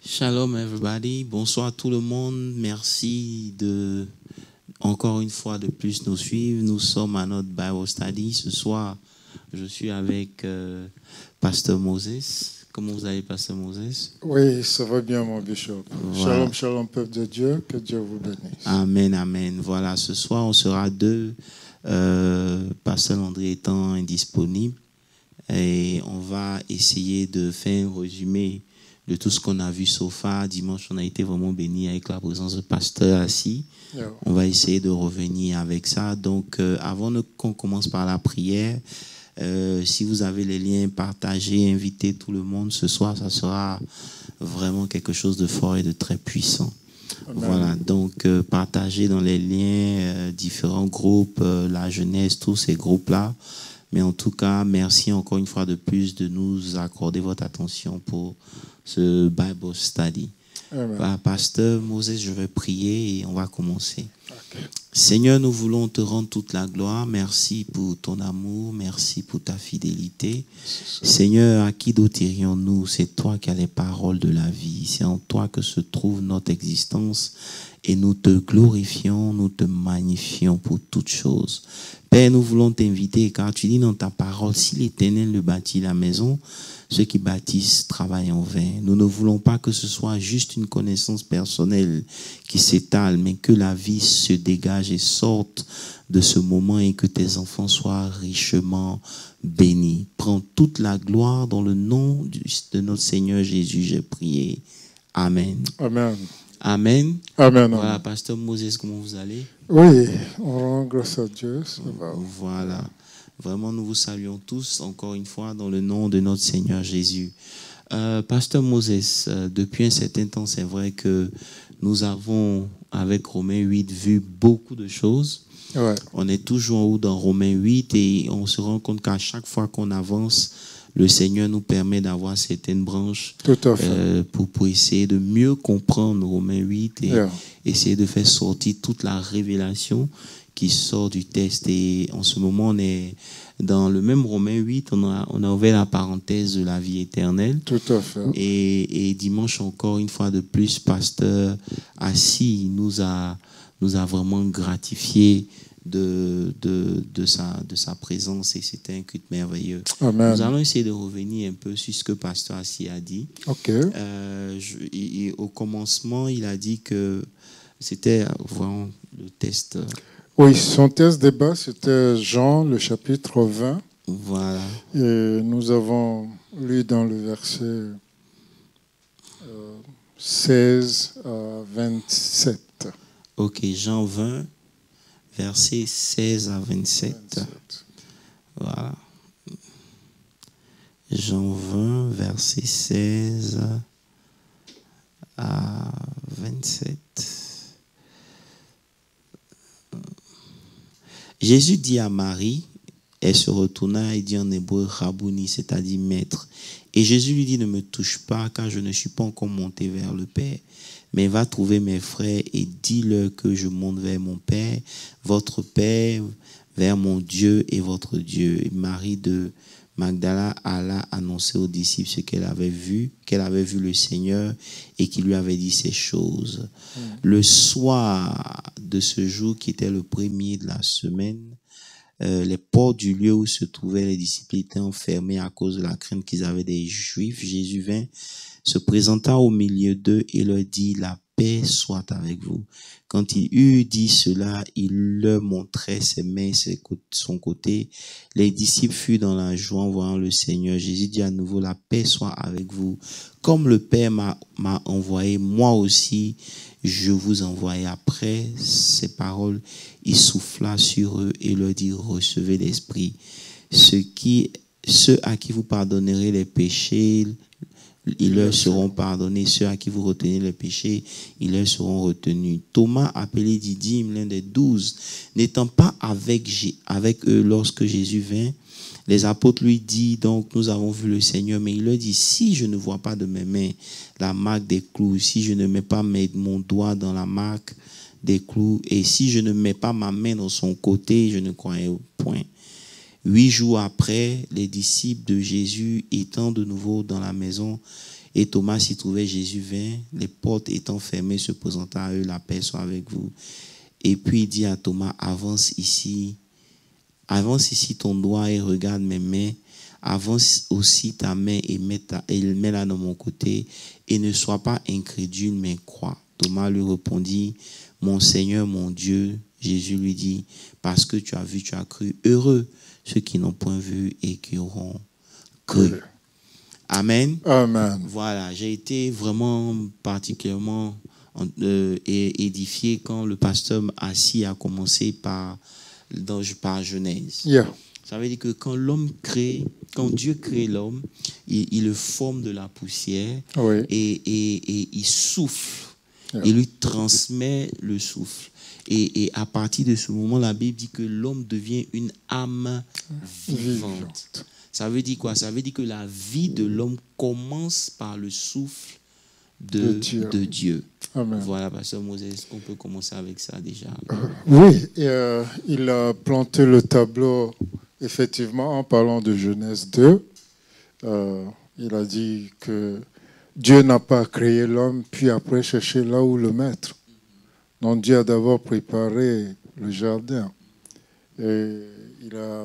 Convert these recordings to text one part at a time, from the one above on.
Shalom everybody, bonsoir tout le monde, merci de encore une fois de plus nous suivre. Nous sommes à notre Bible Study. Ce soir, je suis avec Pasteur Moses. Comment vous allez, Pasteur Moses? Oui, ça va bien, mon bishop. Voilà. Shalom, shalom, peuple de Dieu, que Dieu vous bénisse. Amen, amen. Voilà, ce soir, on sera deux, Pasteur André étant indisponible, et on va essayer de faire un résumé de tout ce qu'on a vu so far. Dimanche, on a été vraiment bénis avec la présence de Pasteur assis. Yeah. On va essayer de revenir avec ça. Donc, avant qu'on commence par la prière, si vous avez les liens, partagez, invitez tout le monde. Ce soir, ça sera vraiment quelque chose de fort et de très puissant. Amen. Voilà, donc partagez dans les liens différents groupes, la jeunesse, tous ces groupes-là. Mais en tout cas, merci encore une fois de plus de nous accorder votre attention pour ce Bible Study. Bah, Pasteur Moses, je vais prier et on va commencer. Okay. Seigneur, nous voulons te rendre toute la gloire. Merci pour ton amour, merci pour ta fidélité. Seigneur, à qui d'autre irions-nous? C'est toi qui as les paroles de la vie. C'est en toi que se trouve notre existence. Et nous te glorifions, nous te magnifions pour toutes choses. Père, nous voulons t'inviter, car tu dis dans ta parole, si l'Éternel le bâtit la maison, ceux qui bâtissent travaillent en vain. Nous ne voulons pas que ce soit juste une connaissance personnelle qui s'étale, mais que la vie se dégage et sorte de ce moment et que tes enfants soient richement bénis. Prends toute la gloire dans le nom de notre Seigneur Jésus, j'ai prié. Amen. Amen. Amen. Amen. Voilà, Pasteur Moses, comment vous allez? Oui, on rend grâce à Dieu. Voilà. Vraiment, nous vous saluons tous, encore une fois, dans le nom de notre Seigneur Jésus. Pasteur Moses, depuis un certain temps, c'est vrai que nous avons, avec Romains 8, vu beaucoup de choses. Ouais. On est toujours en haut dans Romains 8 et on se rend compte qu'à chaque fois qu'on avance, le Seigneur nous permet d'avoir certaines branches pour essayer de mieux comprendre Romains 8 et essayer de faire sortir toute la révélation qui sort du texte. Et en ce moment, on est dans le même Romains 8, on a ouvert la parenthèse de la vie éternelle. Tout à fait. Et dimanche, encore une fois de plus, Pasteur Assis nous a vraiment gratifié de sa présence et c'était un culte merveilleux. Amen. Nous allons essayer de revenir un peu sur ce que Pasteur Assis a dit. Ok. Au commencement, il a dit que c'était vraiment le test. Oui, son test de base, c'était Jean, le chapitre 20. Voilà. Et nous avons lu dans le verset 16 à 27. Ok, Jean 20. Versets 16 à 27. Voilà. Jean 20, verset 16 à 27. Jésus dit à Marie, elle se retourna et dit en hébreu Rabouni, c'est-à-dire maître. Et Jésus lui dit, ne me touche pas, car je ne suis pas encore monté vers le Père. Mais va trouver mes frères et dis-leur que je monte vers mon Père, votre Père, vers mon Dieu et votre Dieu. Et Marie de Magdala alla annoncer aux disciples ce qu'elle avait vu le Seigneur et qu'il lui avait dit ces choses. Le soir de ce jour qui était le premier de la semaine, les portes du lieu où se trouvaient les disciples étaient enfermés à cause de la crainte qu'ils avaient des Juifs. Jésus vint, se présenta au milieu d'eux et leur dit, la paix soit avec vous. Quand il eut dit cela, il leur montrait ses mains et son côté. Les disciples furent dans la joie en voyant le Seigneur. Jésus dit à nouveau, la paix soit avec vous. Comme le Père m'a envoyé, moi aussi, je vous envoie. Après ces paroles, il souffla sur eux et leur dit, recevez l'Esprit. Ceux à qui vous pardonnerez les péchés, ils leur seront pardonnés. Ceux à qui vous retenez les péchés, ils leur seront retenus. Thomas, appelé Didyme, l'un des 12, n'étant pas avec eux lorsque Jésus vint, les apôtres lui disent, donc nous avons vu le Seigneur, mais il leur dit, si je ne vois pas de mes mains la marque des clous, si je ne mets pas mon doigt dans la marque des clous, et si je ne mets pas ma main dans son côté, je ne croirai point. 8 jours après, les disciples de Jésus étant de nouveau dans la maison, Et Thomas s'y trouvait, Jésus vint, les portes étant fermées, se présenta à eux, la paix soit avec vous. Et puis il dit à Thomas, avance ici ton doigt et regarde mes mains, avance aussi ta main et mets-la dans mon côté, et ne sois pas incrédule, mais crois. Thomas lui répondit, mon Seigneur, mon Dieu. Jésus lui dit, parce que tu as vu, tu as cru. Heureux ceux qui n'ont point vu et qui auront cru. Amen. Amen. Voilà, j'ai été vraiment particulièrement édifié quand le pasteur Assis a commencé par Genèse. Yeah. Ça veut dire que quand Dieu crée l'homme, il le forme de la poussière, Oui. et il souffle. Yeah. Il lui transmet le souffle. Et à partir de ce moment, la Bible dit que l'homme devient une âme vivante. Ça veut dire quoi? Ça veut dire que la vie de l'homme commence par le souffle de Dieu. Amen. Voilà, pasteur Moses, est-ce qu'on peut commencer avec ça déjà? Oui, il a planté le tableau, effectivement, en parlant de Genèse 2. Il a dit que Dieu n'a pas créé l'homme, puis après cherché là où le mettre. Donc Dieu a d'abord préparé le jardin. Et il a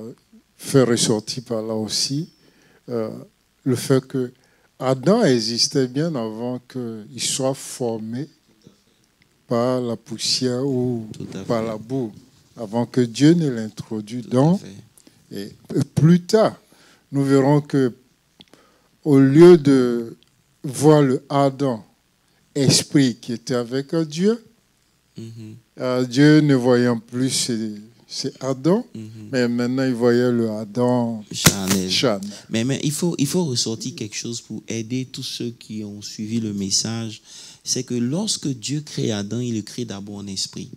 fait ressortir par là aussi le fait que Adam existait bien avant qu'il soit formé par la poussière ou par la boue, avant que Dieu ne l'introduise dans. Et plus tard, nous verrons que au lieu de voir le Adam, esprit qui était avec Dieu, Dieu ne voyant plus c'est Adam, mais maintenant il voyait le Adam charnel. Mais il faut ressortir quelque chose pour aider tous ceux qui ont suivi le message. C'est que lorsque Dieu crée Adam, il le crée d'abord en esprit.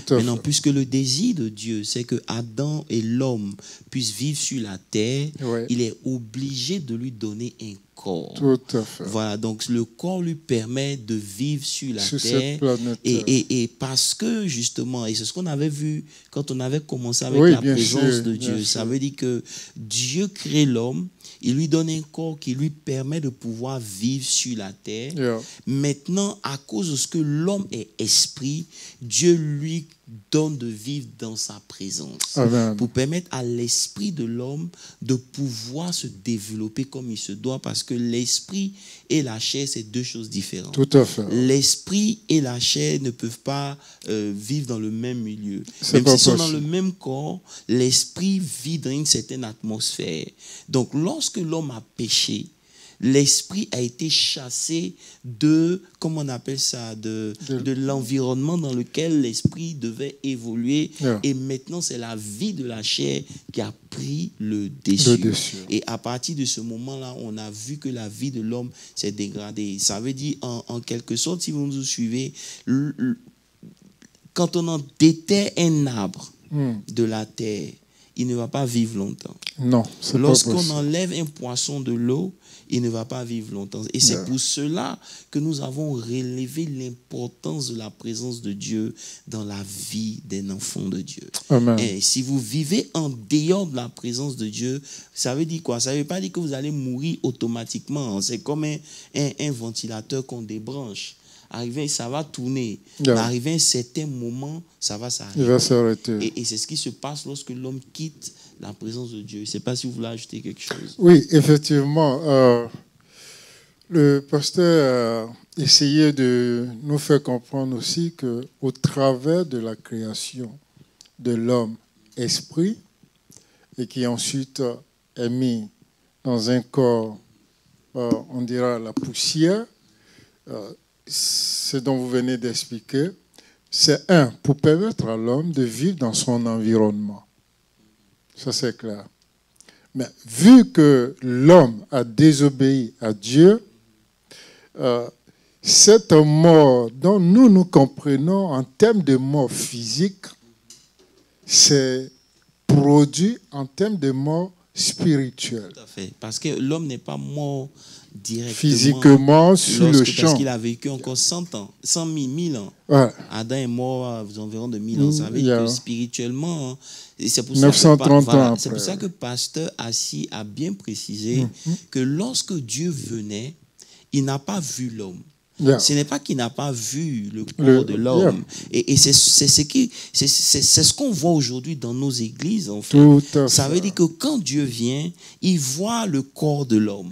Maintenant, puisque le désir de Dieu, c'est que Adam et l'homme puissent vivre sur la terre, il est obligé de lui donner un corps. Tout à fait. Voilà, donc le corps lui permet de vivre sur la terre. Cette planète. Et parce que justement, et c'est ce qu'on avait vu quand on avait commencé avec la présence de Dieu, ça veut dire que Dieu crée l'homme, il lui donne un corps qui lui permet de pouvoir vivre sur la terre. Yeah. Maintenant, à cause de ce que l'homme est esprit, Dieu lui donne de vivre dans sa présence. Amen. Pour permettre à l'esprit de l'homme de pouvoir se développer comme il se doit, parce que l'esprit et la chair, c'est deux choses différentes. Tout à fait. L'esprit et la chair ne peuvent pas vivre dans le même milieu. C'est Même s'ils sont dans le même corps, l'esprit vit dans une certaine atmosphère. Donc, lorsque l'homme a péché, l'esprit a été chassé de, comment on appelle ça, de l'environnement dans lequel l'esprit devait évoluer. Yeah. Et maintenant, c'est la vie de la chair qui a pris le dessus. Et à partir de ce moment-là, on a vu que la vie de l'homme s'est dégradée. Ça veut dire, en quelque sorte, si vous nous suivez, quand on en déterre un arbre de la terre, il ne va pas vivre longtemps. Non, c'est pas possible. Lorsqu'on enlève un poisson de l'eau, il ne va pas vivre longtemps. Et c'est pour cela que nous avons relevé l'importance de la présence de Dieu dans la vie d'un enfant de Dieu. Amen. Et si vous vivez en dehors de la présence de Dieu, ça veut dire quoi? Ça ne veut pas dire que vous allez mourir automatiquement. C'est comme un ventilateur qu'on débranche. Arrivé, ça va tourner. Mais arrivé à un certain moment, ça va s'arrêter. Il va s'arrêter. Et c'est ce qui se passe lorsque l'homme quitte la présence de Dieu. Je ne sais pas si vous voulez ajouter quelque chose. Oui, effectivement. Le pasteur a essayé de nous faire comprendre aussi qu'au travers de la création de l'homme esprit, et qui ensuite est mis dans un corps, on dira la poussière, ce dont vous venez d'expliquer, c'est pour permettre à l'homme de vivre dans son environnement. Ça, c'est clair. Mais vu que l'homme a désobéi à Dieu, cette mort dont nous comprenons en termes de mort physique, c'est produit en termes de mort spirituelle. Tout à fait. Parce que l'homme n'est pas mort directement. Physiquement, sur le champ. Parce qu'il a vécu encore 100 ans, 100 000, 1000 ans. Ouais. Adam est mort à environ de 1000 ans. Ça veut dire que spirituellement, c'est pour 930 ça que, ans c'est pour ça que Pasteur Assis a bien précisé que lorsque Dieu venait, il n'a pas vu l'homme. Yeah. Ce n'est pas qu'il n'a pas vu le corps de l'homme. Yeah. Et c'est ce qu'on voit aujourd'hui dans nos églises, en fait. Tout à Ça fait. veut dire que quand Dieu vient, il voit le corps de l'homme,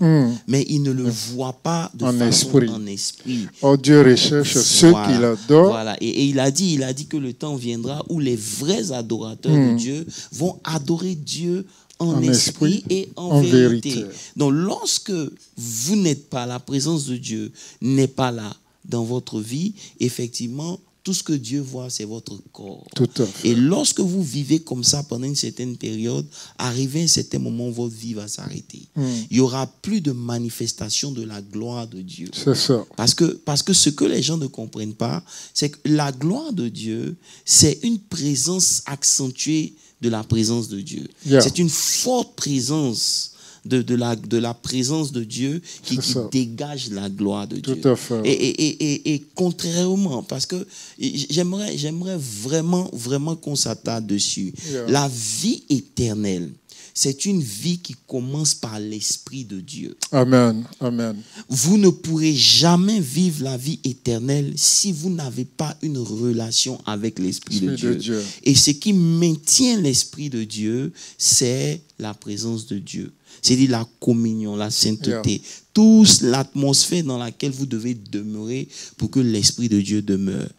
mais il ne le voit pas de façon en esprit. Oh, Dieu recherche ceux qu'il adore. Voilà. Et il a dit que le temps viendra où les vrais adorateurs de Dieu vont adorer Dieu en esprit et en vérité. Donc, lorsque vous n'êtes pas, la présence de Dieu n'est pas là dans votre vie, effectivement, tout ce que Dieu voit, c'est votre corps. Tout à fait. Et lorsque vous vivez comme ça pendant une certaine période, arrivé à un certain moment, votre vie va s'arrêter. Il n'y aura plus de manifestation de la gloire de Dieu. C'est ça. Parce que ce que les gens ne comprennent pas, c'est que la gloire de Dieu, c'est une présence accentuée de la présence de Dieu. Yeah. C'est une forte présence de la présence de Dieu qui dégage la gloire de Dieu. Tout à fait. Et contrairement, parce que j'aimerais vraiment qu'on s'attarde dessus. Yeah. La vie éternelle, c'est une vie qui commence par l'Esprit de Dieu. Amen. Amen. Vous ne pourrez jamais vivre la vie éternelle si vous n'avez pas une relation avec l'Esprit de Dieu. Et ce qui maintient l'Esprit de Dieu, c'est la présence de Dieu. C'est-à-dire la communion, la sainteté, toute l'atmosphère dans laquelle vous devez demeurer pour que l'Esprit de Dieu demeure.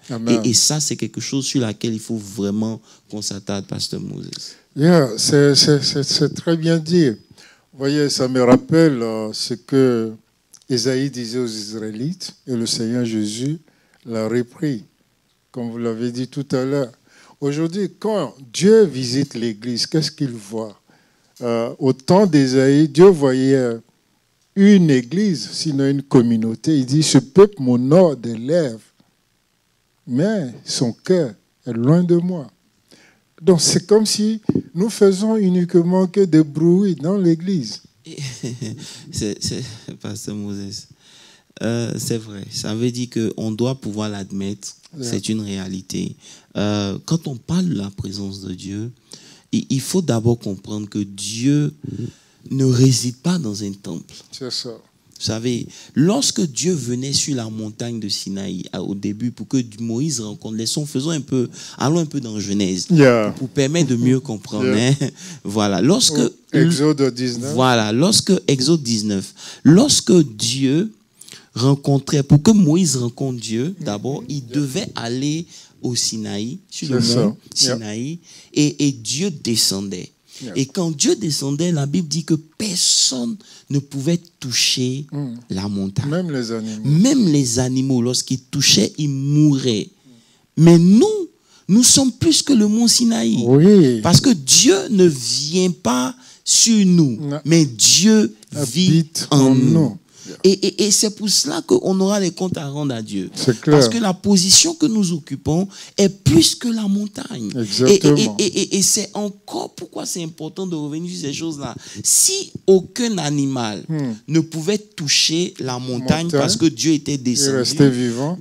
Et ça, c'est quelque chose sur laquelle il faut vraiment qu'on s'attarde, Pasteur Moses. Yeah, c'est très bien dit. Vous voyez, ça me rappelle ce que Ésaïe disait aux Israélites et le Seigneur Jésus l'a repris, comme vous l'avez dit tout à l'heure. Aujourd'hui, quand Dieu visite l'Église, qu'est-ce qu'il voit? Au temps d'Ésaïe, Dieu voyait une église, sinon une communauté. Il dit, ce peuple m'honore des lèvres, mais son cœur est loin de moi. Donc c'est comme si nous faisons uniquement que des bruits dans l'église. Pasteur Moses, c'est vrai. Ça veut dire qu'on doit pouvoir l'admettre. C'est une réalité. Quand on parle de la présence de Dieu, il faut d'abord comprendre que Dieu ne réside pas dans un temple. C'est ça. Vous savez, lorsque Dieu venait sur la montagne de Sinaï au début pour que Moïse rencontre les sons, allons un peu dans Genèse pour permettre de mieux comprendre. Hein? Voilà. Exode 19. Voilà. Exode 19. Lorsque Dieu rencontrait, pour que Moïse rencontre Dieu, d'abord, il devait aller au Sinaï, sur le mont Sinaï, et Dieu descendait. Et quand Dieu descendait, la Bible dit que personne ne pouvait toucher la montagne. Même les animaux. Même les animaux, lorsqu'ils touchaient, ils mouraient. Mais nous sommes plus que le mont Sinaï. Oui. Parce que Dieu ne vient pas sur nous, mais Dieu vit en nous. Et c'est pour cela qu'on aura des comptes à rendre à Dieu. Parce que la position que nous occupons est plus que la montagne. Exactement. Et c'est encore pourquoi c'est important de revenir sur ces choses-là. Si aucun animal ne pouvait toucher la montagne parce que Dieu était descendu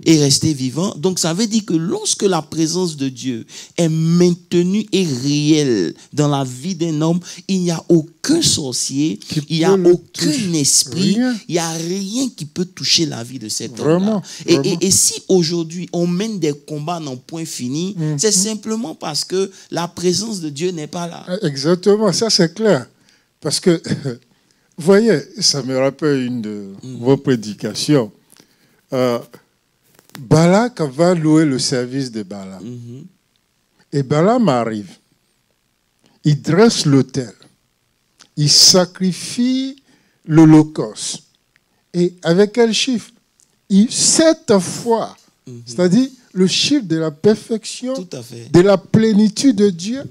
et resté vivant, donc ça veut dire que lorsque la présence de Dieu est maintenue et réelle dans la vie d'un homme, il n'y a aucun sorcier, il n'y a aucun esprit, il n'y a rien qui peut toucher la vie de cet homme-là. Et si aujourd'hui on mène des combats en point fini, c'est simplement parce que la présence de Dieu n'est pas là. Exactement, ça c'est clair. Parce que, vous voyez, ça me rappelle une de vos prédications. Balak va louer le service de Balaam. Et Balaam arrive. Il dresse l'autel. Il sacrifie l'holocauste. Et avec quel chiffre? 7 fois. C'est-à-dire le chiffre de la perfection, de la plénitude de Dieu.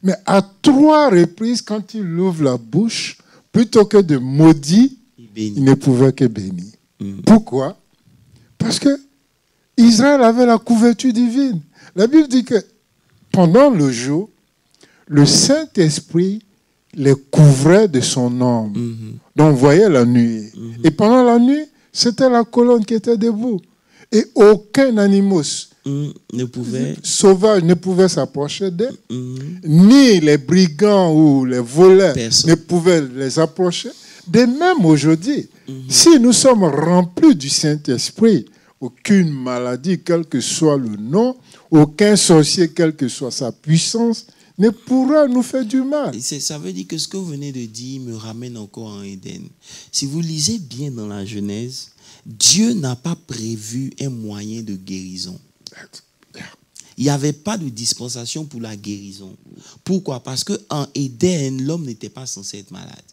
Mais à 3 reprises, quand il ouvre la bouche, plutôt que de maudire, il ne pouvait que bénir. Pourquoi? Parce que Israël avait la couverture divine. La Bible dit que pendant le jour, le Saint-Esprit les couvrait de son ombre. Donc on voyait la nuit. Et pendant la nuit, c'était la colonne qui était debout. Et aucun animal sauvage ne pouvait s'approcher d'elle. Ni les brigands ou les voleurs ne pouvaient les approcher. De même aujourd'hui, si nous sommes remplis du Saint-Esprit, aucune maladie, quel que soit le nom, aucun sorcier, quelle que soit sa puissance, ne pourra nous faire du mal. Et ça veut dire que ce que vous venez de dire me ramène encore en Éden. Si vous lisez bien dans la Genèse, Dieu n'a pas prévu un moyen de guérison. Il n'y avait pas de dispensation pour la guérison. Pourquoi? Parce qu'en Éden, l'homme n'était pas censé être malade.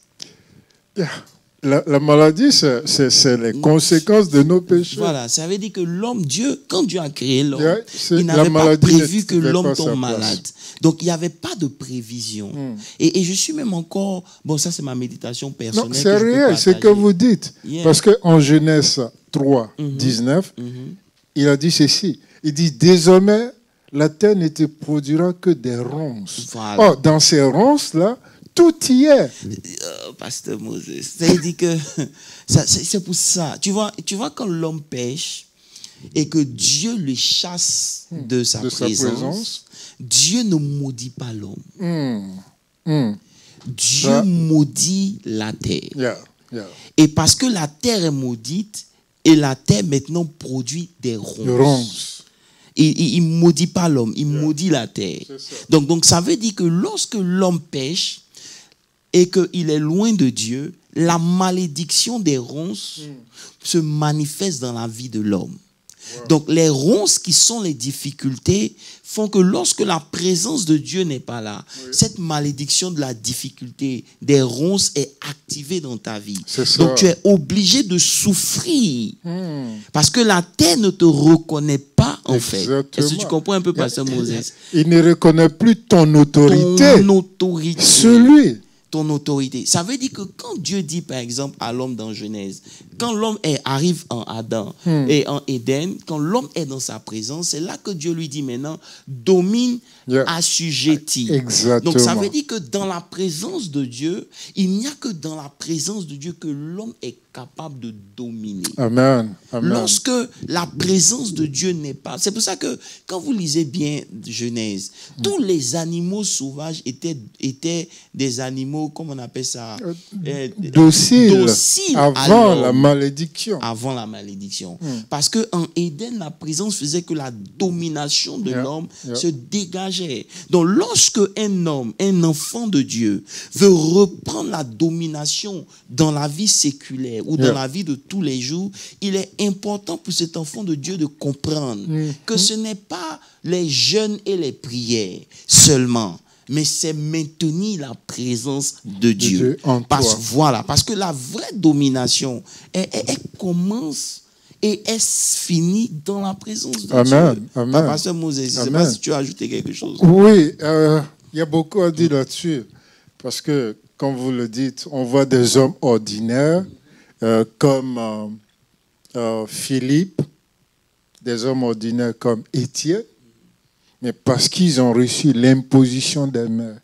La maladie, c'est les conséquences de nos péchés. Voilà, ça veut dire que l'homme, quand Dieu a créé l'homme, il il n'avait pas prévu que l'homme tombe malade. Donc, il n'y avait pas de prévision. Et je suis même encore... Bon, ça, c'est ma méditation personnelle. Non, c'est réel, c'est ce que vous dites. Parce qu'en Genèse 3, 19, il a dit ceci. Il dit, désormais, la terre ne te produira que des ronces. Voilà. Or, dans ces ronces-là, tout y est. Pasteur Moses, ça veut dire que c'est pour ça. Tu vois quand l'homme pêche et que Dieu le chasse de sa présence, Dieu ne maudit pas l'homme. Dieu maudit la terre. Et parce que la terre est maudite, et la terre maintenant produit des ronces. Il ne maudit pas l'homme, il maudit la terre. Donc ça veut dire que lorsque l'homme pêche et qu'il est loin de Dieu, la malédiction des ronces se manifeste dans la vie de l'homme. Donc les ronces qui sont les difficultés font que lorsque la présence de Dieu n'est pas là, cette malédiction de la difficulté des ronces est activée dans ta vie. Donc tu es obligé de souffrir parce que la terre ne te reconnaît pas en fait. Est-ce que tu comprends un peu, Pasteur Moses? Il ne reconnaît plus ton autorité. Ton autorité. Celui. Ton autorité. Ça veut dire que quand Dieu dit, par exemple, à l'homme dans Genèse, quand l'homme arrive en Adam et en Éden, quand l'homme est dans sa présence, c'est là que Dieu lui dit maintenant, domine, assujetti. Exactement. Donc ça veut dire que dans la présence de Dieu, il n'y a que dans la présence de Dieu que l'homme est capable de dominer. Amen. Amen. Lorsque la présence de Dieu n'est pas... C'est pour ça que quand vous lisez bien Genèse, tous les animaux sauvages étaient des animaux, comment on appelle ça? Dociles avant la malédiction. Avant la malédiction. Parce qu'en Éden, la présence faisait que la domination de l'homme se dégageait. Donc lorsque un homme, un enfant de Dieu, veut reprendre la domination dans la vie séculaire, ou dans la vie de tous les jours, il est important pour cet enfant de Dieu de comprendre que ce n'est pas les jeûnes et les prières seulement, mais c'est maintenir la présence de Dieu. Parce que la vraie domination, elle commence et elle finit dans la présence de Dieu. Amen. Pasteur Moses, je ne sais pas si tu as ajouté quelque chose. Oui, il y a beaucoup à dire là-dessus. Parce que, comme vous le dites, on voit des hommes ordinaires comme Philippe, des hommes ordinaires comme Étienne, mais parce qu'ils ont reçu l'imposition des mains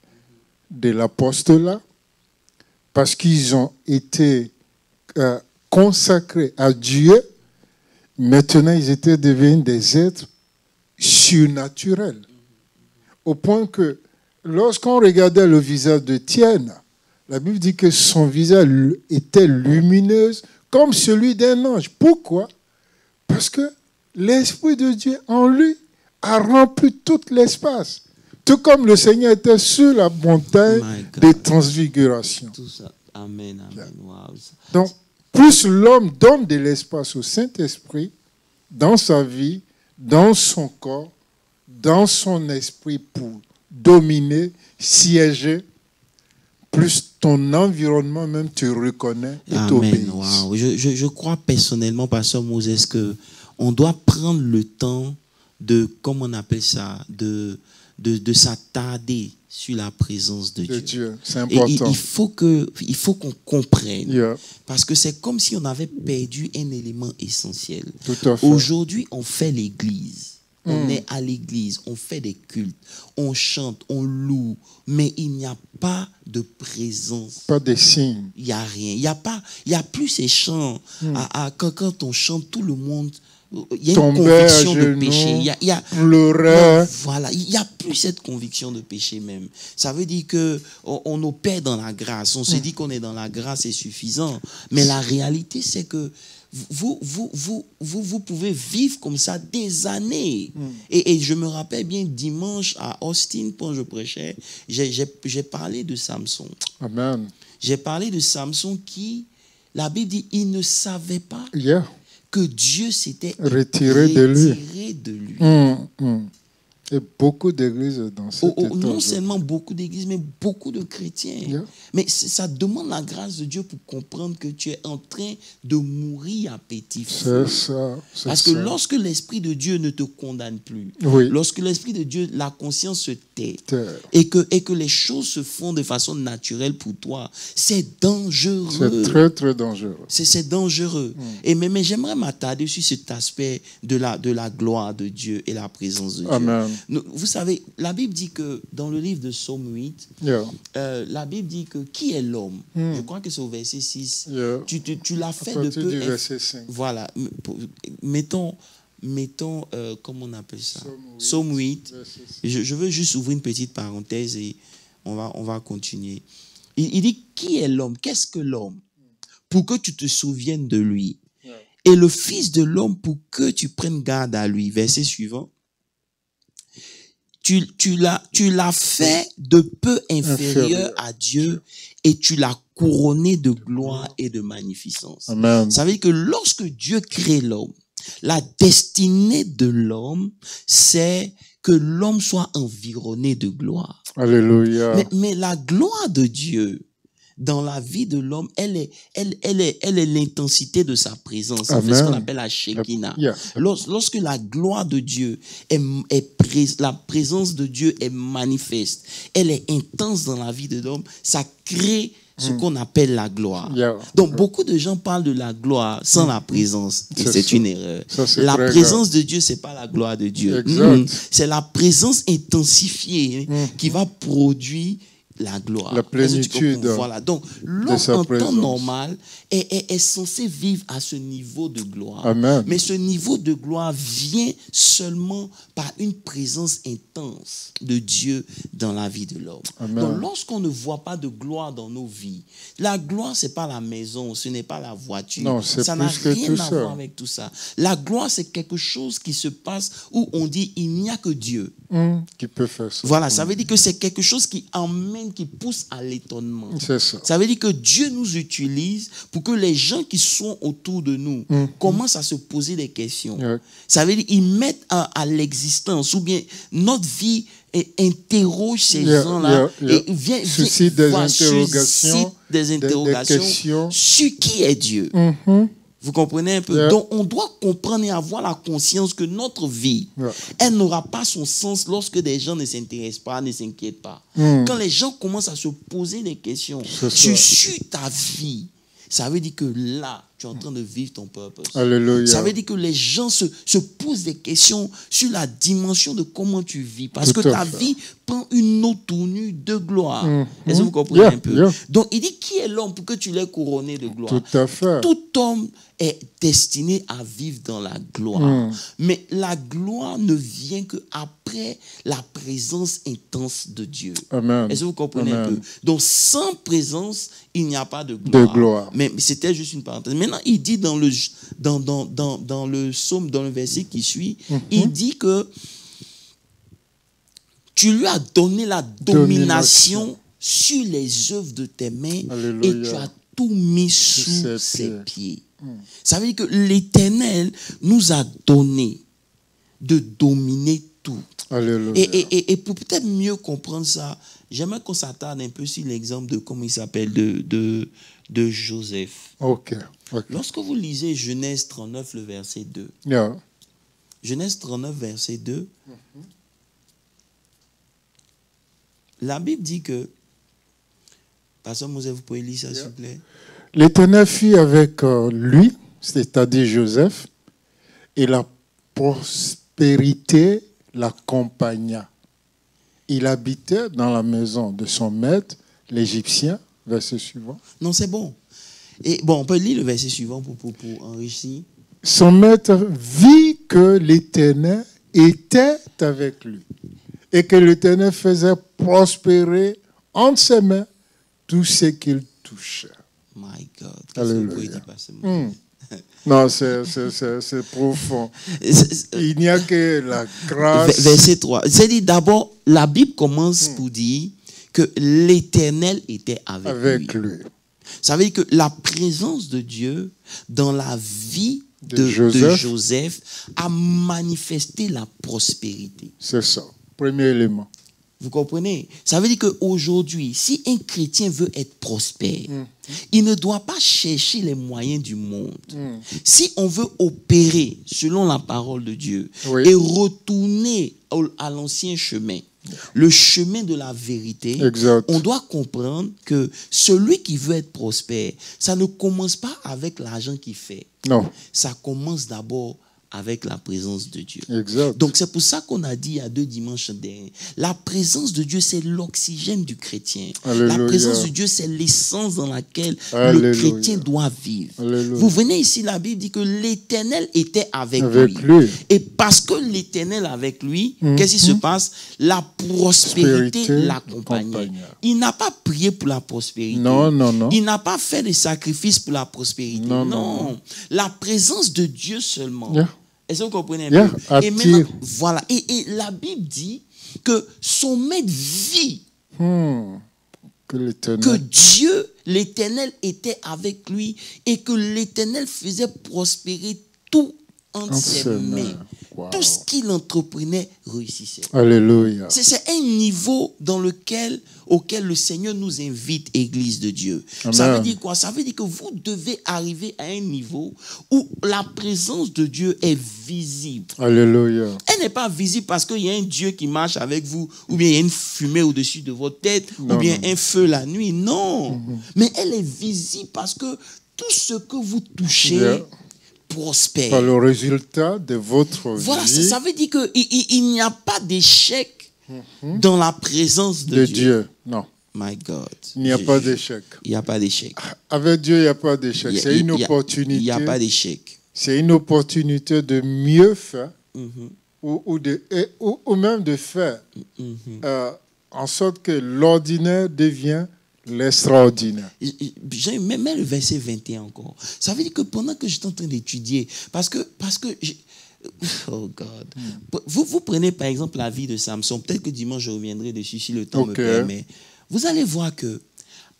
de l'apostolat, parce qu'ils ont été consacrés à Dieu, maintenant ils étaient devenus des êtres surnaturels. Au point que lorsqu'on regardait le visage d'Étienne, la Bible dit que son visage était lumineux comme celui d'un ange. Pourquoi? Parce que l'Esprit de Dieu en lui a rempli tout l'espace. Tout comme le Seigneur était sur la montagne de transfiguration. Tout ça. Amen, amen. Wow. Donc, plus l'homme donne de l'espace au Saint-Esprit dans sa vie, dans son corps, dans son esprit pour dominer, siéger, plus ton environnement même te reconnaît et t'obéit. Wow. Je crois personnellement, Pasteur Moses, qu'on doit prendre le temps de, comment on appelle ça, de s'attarder sur la présence de Dieu. C'est important. Et il faut qu'on comprenne. Parce que c'est comme si on avait perdu un élément essentiel. Tout à fait. Aujourd'hui, on fait l'église. On est à l'église, on fait des cultes, on chante, on loue, mais il n'y a pas de présence. Pas de signes. Il n'y a rien. Il n'y a plus ces chants. Quand on chante, tout le monde il y a une tombait à conviction de genoux, péché. Il y a, pleurait. non, voilà, il n'y a plus cette conviction de péché même. Ça veut dire qu'on opère dans la grâce. On se dit qu'on est dans la grâce, c'est suffisant. Mais la réalité, c'est que vous pouvez vivre comme ça des années. Et je me rappelle bien, dimanche à Austin, quand je prêchais, j'ai parlé de Samson. Amen. J'ai parlé de Samson qui, la Bible dit, il ne savait pas Yeah. que Dieu s'était Retiré de lui. retiré de lui. Et beaucoup d'églises dans cet état. Non seulement beaucoup d'églises, mais beaucoup de chrétiens. Yeah. Mais ça demande la grâce de Dieu pour comprendre que tu es en train de mourir à petit feu. C'est ça. Parce que lorsque l'Esprit de Dieu ne te condamne plus, Oui. lorsque l'Esprit de Dieu, la conscience se tait, Terre. et que les choses se font de façon naturelle pour toi, c'est dangereux. C'est très, très dangereux. C'est dangereux. Mais j'aimerais m'attarder sur cet aspect de la gloire de Dieu et la présence de Dieu. Amen. Vous savez, la Bible dit que dans le livre de Psaume 8, Yeah. la Bible dit que qui est l'homme? Je crois que c'est au verset 6. Yeah. Tu l'as fait À de partir peu. du verset 5. Voilà. Mettons, comment on appelle ça? Psaume 8, Psaume 8. verset 6. Je veux juste ouvrir une petite parenthèse et on va continuer. Il dit, qui est l'homme? Qu'est-ce que l'homme? Pour que tu te souviennes de lui. Yeah. Et le Fils de l'homme pour que tu prennes garde à lui. Verset suivant. Tu l'as fait de peu inférieur à Dieu et tu l'as couronné de gloire et de magnificence. Amen. Ça veut dire que lorsque Dieu crée l'homme, la destinée de l'homme, c'est que l'homme soit environné de gloire. Alléluia. Mais la gloire de Dieu dans la vie de l'homme, elle est l'intensité de sa présence. En fait, ce qu'on appelle la Shekinah. Yeah. Lorsque la gloire de Dieu la présence de Dieu est manifeste, elle est intense dans la vie de l'homme, ça crée ce qu'on appelle la gloire. Yeah. Donc, beaucoup de gens parlent de la gloire sans la présence. Et c'est ça. une erreur. Ça, c'est La très présence de Dieu, c'est pas la gloire de Dieu. Exact. C'est la présence intensifiée qui va produire la gloire. La plénitude. Voilà. Donc, l'homme sa en temps présence. normal est censé vivre à ce niveau de gloire. Amen. Mais ce niveau de gloire vient seulement par une présence intense de Dieu dans la vie de l'homme. Amen. Donc, lorsqu'on ne voit pas de gloire dans nos vies, la gloire, c'est pas la maison, ce n'est pas la voiture. Non, c'est ça n'a plus que rien tout à ça. voir avec tout ça. La gloire, c'est quelque chose qui se passe où on dit il n'y a que Dieu. Qui peut faire ça. Voilà, ça veut dire que c'est quelque chose qui emmène, qui pousse à l'étonnement. C'est ça. Ça veut dire que Dieu nous utilise pour que les gens qui sont autour de nous commencent à se poser des questions. Yeah. Ça veut dire qu'ils mettent à l'existence, ou bien notre vie interroge ces gens-là et suscite des interrogations, des interrogations des questions. sur qui est Dieu. Vous comprenez un peu? Yeah. Donc, on doit comprendre et avoir la conscience que notre vie, elle n'aura pas son sens lorsque des gens ne s'intéressent pas, ne s'inquiètent pas. Quand les gens commencent à se poser des questions sur ta vie, ça veut dire que là, tu es en train de vivre ton purpose. Alléluia. Ça veut dire que les gens se posent des questions sur la dimension de comment tu vis. Parce que ta vie prend une autre tournure de gloire. Est-ce que vous comprenez un peu? Donc, il dit, qui est l'homme pour que tu l'aies couronné de gloire? Tout à fait. Tout homme est destiné à vivre dans la gloire. Mais la gloire ne vient qu'après la présence intense de Dieu. Amen. Est-ce que vous comprenez un peu? Donc, sans présence, il n'y a pas de gloire. De gloire. Mais c'était juste une parenthèse. Maintenant, il dit dans le psaume, dans le verset qui suit, il dit que tu lui as donné la domination sur les œuvres de tes mains. Alléluia. Et tu as tout mis sous ses pieds. Ça veut dire que l'Éternel nous a donné de dominer tout. Alléluia. Et pour peut-être mieux comprendre ça, j'aimerais qu'on s'attarde un peu sur l'exemple de, comment il s'appelle, de Joseph. Ok. Lorsque vous lisez Genèse 39, le verset 2, Yeah. Genèse 39, verset 2, la Bible dit que, Pasteur Mosè, vous pouvez lire ça, s'il vous plaît? L'Éternel fut avec lui, c'est-à-dire Joseph, et la prospérité l'accompagna. Il habitait dans la maison de son maître, l'Égyptien, verset suivant. Non, c'est bon. Et bon, on peut lire le verset suivant pour enrichir. Son maître vit que l'Éternel était avec lui et que l'Éternel faisait prospérer entre ses mains tout ce qu'il touchait. My God. Qu'est-ce que vous pouvez dire par ce mot? Non, c'est profond. Il n'y a que la grâce. Verset 3. C'est-à-dire d'abord, la Bible commence pour dire que l'Éternel était avec lui. Ça veut dire que la présence de Dieu dans la vie de Joseph a manifesté la prospérité. C'est ça, premier élément. Vous comprenez? Ça veut dire qu'aujourd'hui, si un chrétien veut être prospère, il ne doit pas chercher les moyens du monde. Si on veut opérer selon la parole de Dieu et retourner à l'ancien chemin, le chemin de la vérité, on doit comprendre que celui qui veut être prospère, ça ne commence pas avec l'argent qu'il fait. Non. Ça commence d'abord avec la présence de Dieu. Exact. Donc c'est pour ça qu'on a dit il y a 2 dimanches derniers, la présence de Dieu c'est l'oxygène du chrétien. Alléluia. La présence de Dieu c'est l'essence dans laquelle le chrétien doit vivre. Alléluia. Vous venez ici, la Bible dit que l'Éternel était avec lui. Et parce que l'Éternel avec lui, qu'est-ce qui se passe? La prospérité l'accompagnait. Il n'a pas prié pour la prospérité. Non, non, non. Il n'a pas fait de sacrifices pour la prospérité. Non. La présence de Dieu seulement. Est-ce que vous comprenez un peu? Et maintenant, voilà. Et la Bible dit que son maître vit que Dieu, l'Éternel, était avec lui et que l'Éternel faisait prospérer tout entre ses mains. Wow. Tout ce qu'il entreprenait réussissait. Alléluia. C'est un niveau auquel le Seigneur nous invite, Église de Dieu. Amen. Ça veut dire quoi? Ça veut dire que vous devez arriver à un niveau où la présence de Dieu est visible. Alléluia. Elle n'est pas visible parce qu'il y a un Dieu qui marche avec vous, ou bien il y a une fumée au-dessus de votre tête, ou bien un feu la nuit. Non. Mais elle est visible parce que tout ce que vous touchez prospère. Par le résultat de votre vie. Voilà, ça veut dire qu'il n'y a pas d'échec dans la présence de Dieu. Non. My God. Il n'y a pas d'échec. Il n'y a pas d'échec. Avec Dieu, il n'y a pas d'échec. C'est une opportunité. Il n'y a pas d'échec. C'est une opportunité de mieux faire ou même de faire en sorte que l'ordinaire devient l'extraordinaire. Même le verset 21 encore. Ça veut dire que pendant que j'étais en train d'étudier, parce que oh God. Vous prenez par exemple la vie de Samson. Peut-être que dimanche je reviendrai dessus si le temps me permet. Vous allez voir que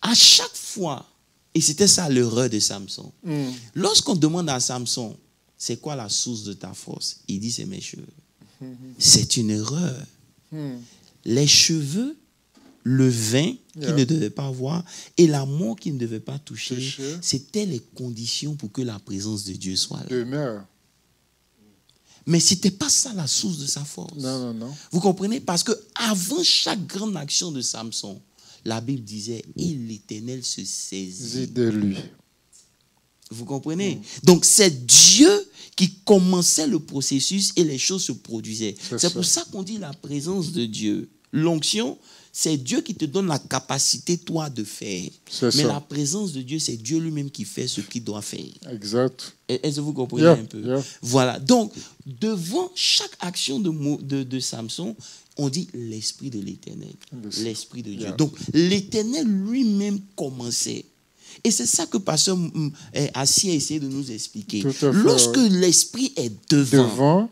à chaque fois, et c'était ça l'erreur de Samson, lorsqu'on demande à Samson, c'est quoi la source de ta force? Il dit, c'est mes cheveux. C'est une erreur. Les cheveux, le vin qu'il ne devait pas avoir et l'amour qu'il ne devait pas toucher, c'était les conditions pour que la présence de Dieu soit là. Mais ce n'était pas ça la source de sa force. Non. Vous comprenez? Parce que avant chaque grande action de Samson, la Bible disait, et l'Éternel se saisit de lui. Vous comprenez? Donc c'est Dieu qui commençait le processus et les choses se produisaient. C'est pour ça qu'on dit la présence de Dieu. L'onction, c'est Dieu qui te donne la capacité, toi, de faire. Mais la présence de Dieu, c'est Dieu lui-même qui fait ce qu'il doit faire. Exact. Est-ce que vous comprenez un peu? Voilà. Donc, devant chaque action de Samson, on dit l'Esprit de l'Éternel. L'Esprit de Dieu. Donc, l'Éternel lui-même commençait. Et c'est ça que Pasteur Assis a essayé de nous expliquer. Lorsque l'Esprit est devant,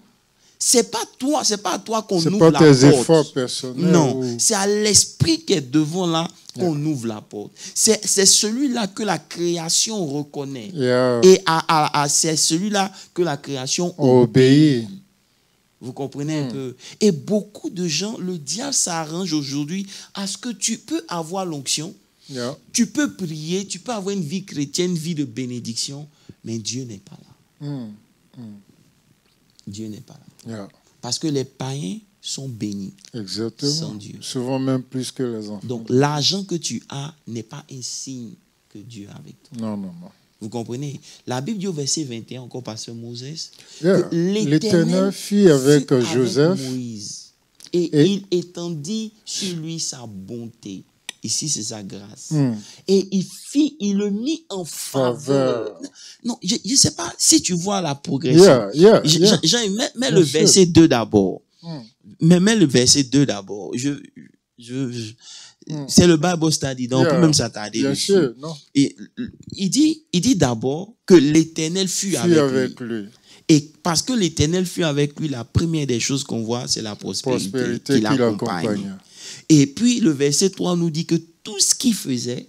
c'est pas à toi qu'on ouvre la porte. C'est pas tes efforts personnels. Non, c'est à l'Esprit qui est devant là qu'on ouvre la porte. C'est celui-là que la création reconnaît. Et c'est celui-là que la création obéit. Vous comprenez un peu? Et beaucoup de gens, le diable s'arrange aujourd'hui à ce que tu peux avoir l'onction, tu peux prier, tu peux avoir une vie chrétienne, une vie de bénédiction, mais Dieu n'est pas là. Dieu n'est pas là. Parce que les païens sont bénis. Exactement. Sans Dieu. Souvent même plus que les enfants. Donc l'argent que tu as n'est pas un signe que Dieu est avec toi. Non. Vous comprenez? La Bible dit au verset 21, encore par ce Moses, l'Éternel fit avec Joseph Moïse, et il étendit sur lui sa bonté. Ici, c'est sa grâce. Et il le mit en faveur. Non, je ne sais pas si tu vois la progression. Jean, mets le verset 2 d'abord. Mets le verset 2 d'abord. C'est le Bible study, donc on peut même s'attarder dessus. Sûr, non. Et il dit d'abord que l'Éternel fut avec lui. Et parce que l'Éternel fut avec lui, la première des choses qu'on voit, c'est la prospérité qui l'accompagne. Et puis le verset 3 nous dit que tout ce qu'il faisait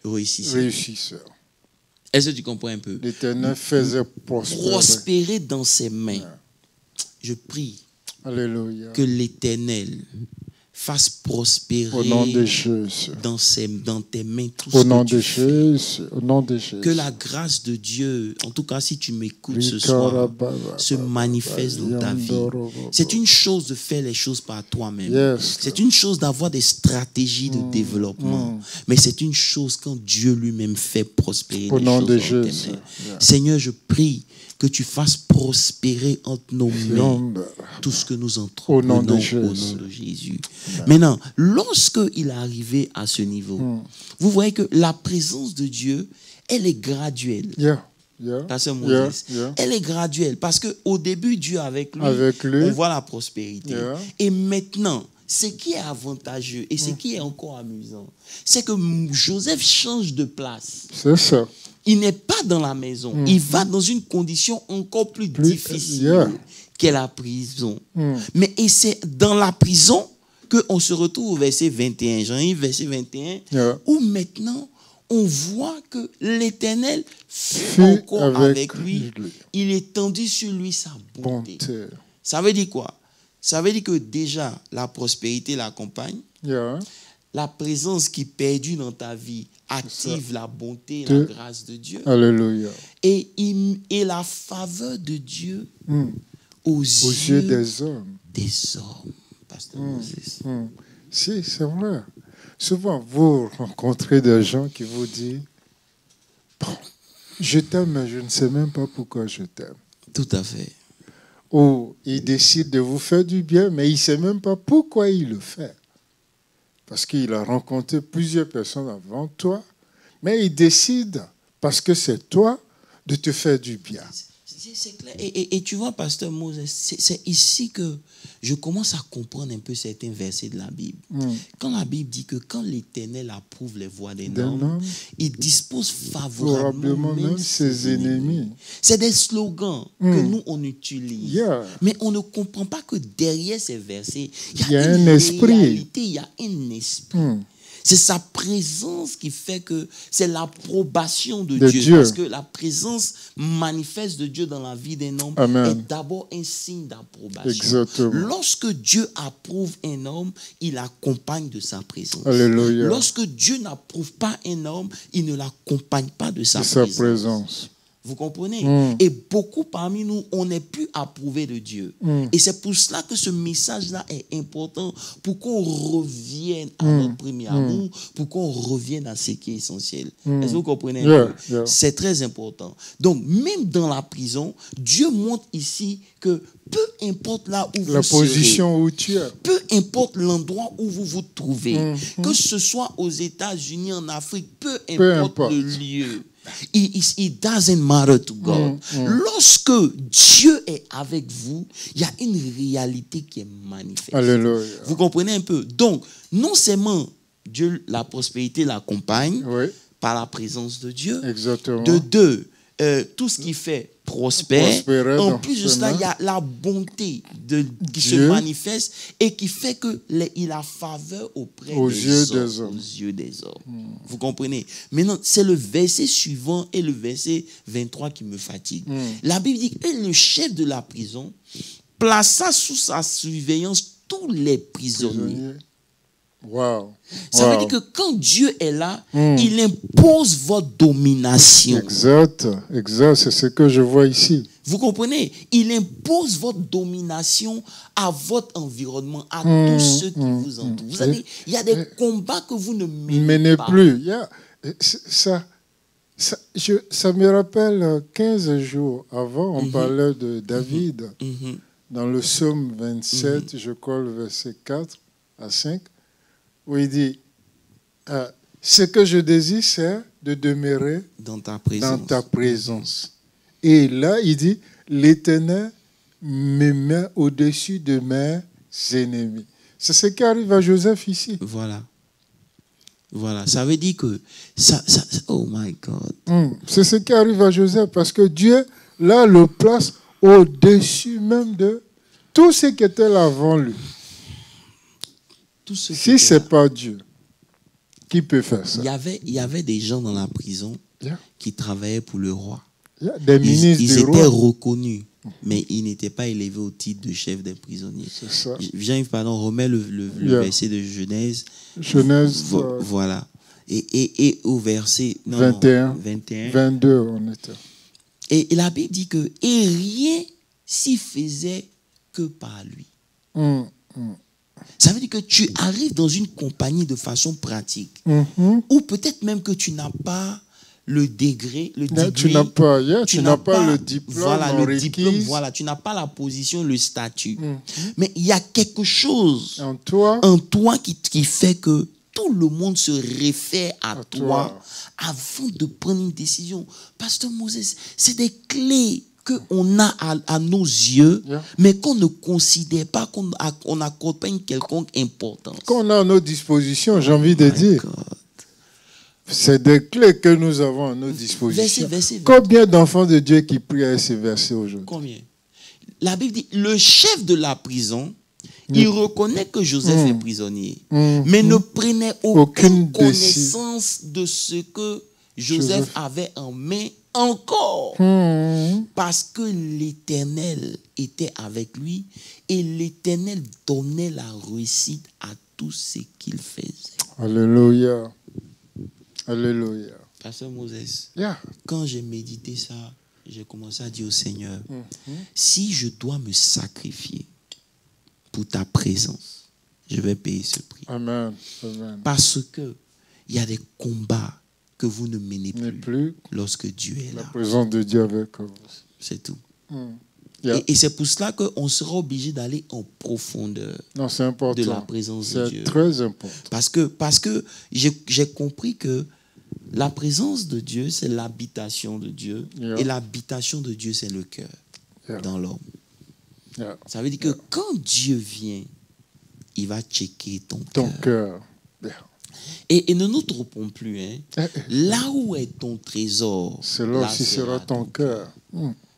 réussissait. Est-ce que tu comprends un peu? L'Éternel faisait prospérer dans ses mains. Je prie que l'Éternel fasse prospérer au nom de Jésus. Dans tes mains tout au ce nom que tu de fais. Jésus. Au nom de Jésus. Que la grâce de Dieu, en tout cas si tu m'écoutes ce soir, se manifeste dans ta vie. C'est une chose de faire les choses par toi-même. C'est une chose d'avoir des stratégies de développement. Mais c'est une chose quand Dieu lui-même fait prospérer au les nom choses de dans tes Jésus. mains. Seigneur, je prie que tu fasses prospérer entre nos mains tout ce que nous entreprenons au nom de Jésus. Maintenant, lorsqu'il est arrivé à ce niveau, vous voyez que la présence de Dieu, elle est graduelle. Pasteur Moses, elle est graduelle parce qu'au début, Dieu avec lui, on voit la prospérité. Et maintenant, ce qui est avantageux et ce qui est encore amusant, c'est que Joseph change de place. C'est ça. Il n'est pas dans la maison. Il va dans une condition encore plus difficile qu'est la prison. Mais et c'est dans la prison qu'on se retrouve au verset 21. Jean-Yves, verset 21, où maintenant, on voit que l'Éternel fut encore avec lui. Il étendit sur lui sa bonté. Ça veut dire quoi? Ça veut dire que déjà, la prospérité l'accompagne. La présence qui perdue dans ta vie active la bonté et la grâce de Dieu. Alléluia. Et la faveur de Dieu aux yeux des hommes. Pasteur Moses. Si, c'est vrai. Souvent, vous rencontrez des gens qui vous disent je t'aime, mais je ne sais même pas pourquoi je t'aime. Tout à fait. Ou ils décident de vous faire du bien, mais il ne sait même pas pourquoi il le fait. Parce qu'il a rencontré plusieurs personnes avant toi, mais il décide, parce que c'est toi, de te faire du bien. C'est clair. Et tu vois, Pasteur Moses, c'est ici que je commence à comprendre un peu certains versets de la Bible. Quand la Bible dit que quand l'Éternel approuve les voies d'un homme, il dispose favorablement même ses ennemis. C'est des slogans que nous, on utilise. Mais on ne comprend pas que derrière ces versets, il y a un esprit. Il y a un esprit. C'est sa présence qui fait que c'est l'approbation de Dieu. Parce que la présence manifeste de Dieu dans la vie d'un homme est d'abord un signe d'approbation. Lorsque Dieu approuve un homme, il l'accompagne de sa présence. Alléluia. Lorsque Dieu n'approuve pas un homme, il ne l'accompagne pas de sa présence. Vous comprenez? Et beaucoup parmi nous, on n'est plus approuvés de Dieu. Et c'est pour cela que ce message-là est important, pour qu'on revienne à notre premier amour, pour qu'on revienne à ce qui est essentiel. Est-ce que vous comprenez un peu? C'est très important. Donc, même dans la prison, Dieu montre ici que peu importe là où la vous position serez, où tu es, peu importe l'endroit où vous vous trouvez, que ce soit aux États-Unis, en Afrique, peu importe le lieu, it doesn't matter to God. Lorsque Dieu est avec vous, il y a une réalité qui est manifeste. Alléluia. Vous comprenez un peu? Donc, non seulement Dieu, la prospérité l'accompagne par la présence de Dieu. Exactement. De deux, tout ce qui fait prospère. En plus de cela, il y a la bonté qui se manifeste et qui fait qu'il a faveur aux yeux des hommes. Vous comprenez? Maintenant, c'est le verset suivant et le verset 23 qui me fatigue. La Bible dit que le chef de la prison plaça sous sa surveillance tous les prisonniers. Ça veut dire que quand Dieu est là, il impose votre domination. Exact, c'est ce que je vois ici. Vous comprenez? Il impose votre domination à votre environnement, à tous ceux qui vous entourent. Vous savez, il y a des combats que vous ne menez pas. Plus. Ça me rappelle 15 jours avant, on parlait de David. Dans le psaume 27, je crois le verset 4 à 5, où il dit, Ce que je désire, c'est de demeurer dans ta dans présence. ta présence. Et là, il dit, l'Éternel me met au-dessus de mes ennemis. C'est ce qui arrive à Joseph ici. Voilà. Voilà. Ça veut dire que oh my God. C'est ce qui arrive à Joseph parce que Dieu, là, le place au-dessus même de tout ce qui était là avant lui. Tout ce qui Si était ce là. n'est pas Dieu, qui peut faire ça? Il y avait des gens dans la prison Yeah. qui travaillaient pour le roi. Il y a des ministres Ils du étaient roi. reconnus, mais ils n'étaient pas élevés au titre de chef des prisonniers. C'est ça. Jean-Yves, pardon, remets le Yeah. verset de Genèse. Genèse Voilà. Et au verset 21. 22, on était. Et la Bible dit que et rien s'y faisait que par lui. Ça veut dire que tu arrives dans une compagnie de façon pratique, ou peut-être même que tu n'as pas le degré, Tu n'as pas, tu n'as pas le diplôme. Voilà, le requis. diplôme, voilà, tu n'as pas la position, le statut. Mais il y a quelque chose En toi, qui fait que tout le monde se réfère à toi avant de prendre une décision. Pasteur Moses, c'est des clés qu'on a à nos yeux, mais qu'on ne considère pas, qu'on n'accorde pas une quelconque importance. qu'on a à nos dispositions, j'ai envie de dire. God. C'est des clés que nous avons à nos dispositions. Verset. Combien d'enfants de Dieu qui prient à ces versets aujourd'hui? Combien? La Bible dit, le chef de la prison, il reconnaît que Joseph est prisonnier, mais ne prenait aucune connaissance de ce que Joseph avait en main encore. Parce que l'Éternel était avec lui et l'Éternel donnait la réussite à tout ce qu'il faisait. Alléluia. Alléluia. Pasteur Moses, Yeah. quand j'ai médité ça, j'ai commencé à dire au Seigneur, si je dois me sacrifier pour ta présence, je vais payer ce prix. Amen. Amen. Parce que il y a des combats que vous ne menez N'est plus plus lorsque Dieu est la là. présence de Dieu avec vous. C'est tout. Yeah. Et c'est pour cela qu'on sera obligé d'aller en profondeur Non, c'est important. de la présence de Dieu. C'est très important. Parce que j'ai compris que la présence de Dieu, c'est l'habitation de Dieu. Yeah. Et l'habitation de Dieu, c'est le cœur dans l'homme. Yeah. Ça veut dire que quand Dieu vient, il va checker ton Ton cœur. cœur. Yeah. Et ne nous trompons plus. Hein. Là où est ton trésor, C'est là aussi sera ton cœur.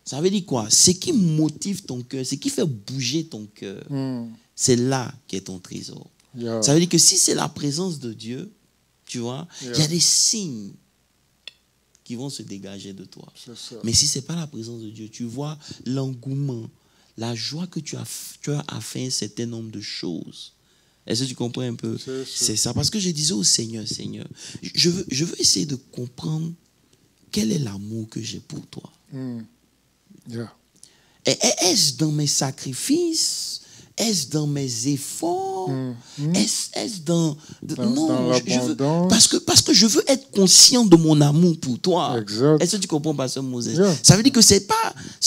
Ça veut dire quoi? Ce qui motive ton cœur, ce qui fait bouger ton cœur, c'est là qu'est ton trésor. Yeah. Ça veut dire que si c'est la présence de Dieu, tu vois, il y a des signes qui vont se dégager de toi. C'est ça. Mais si ce n'est pas la présence de Dieu, tu vois l'engouement, la joie que tu as à faire un certain nombre de choses. Est-ce que tu comprends un peu? C'est ça. Parce que je disais au Seigneur, Seigneur, je veux essayer de comprendre quel est l'amour que j'ai pour toi. Yeah. Est-ce dans mes sacrifices? Est-ce dans mes efforts? Est-ce dans non, l'abondance? parce que je veux être conscient de mon amour pour toi. Exact. Est-ce que tu comprends, Pasteur Moses? Yeah. Ça veut dire que ce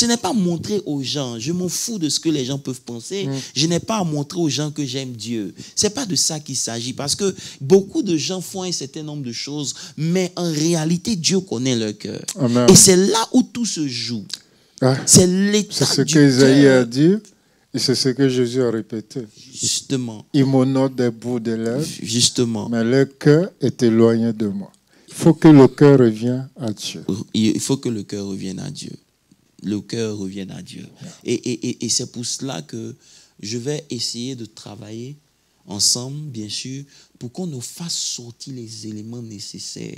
n'est pas montrer aux gens. Je m'en fous de ce que les gens peuvent penser. Je n'ai pas à montrer aux gens que j'aime Dieu. C'est pas de ça qu'il s'agit, parce que beaucoup de gens font un certain nombre de choses, mais en réalité, Dieu connaît leur cœur. Amen. Et c'est là où tout se joue. C'est l'état C'est ce du qu'Ésaïe cœur. a dit et c'est ce que Jésus a répété. Justement. Ils m'honorent des bouts de lèvres, Justement. mais leur cœur est éloigné de moi. Il faut que le cœur revienne à Dieu. Il faut que le cœur revienne à Dieu. Le cœur revienne à Dieu. Et c'est pour cela que je vais essayer de travailler ensemble, bien sûr, pour qu'on nous fasse sortir les éléments nécessaires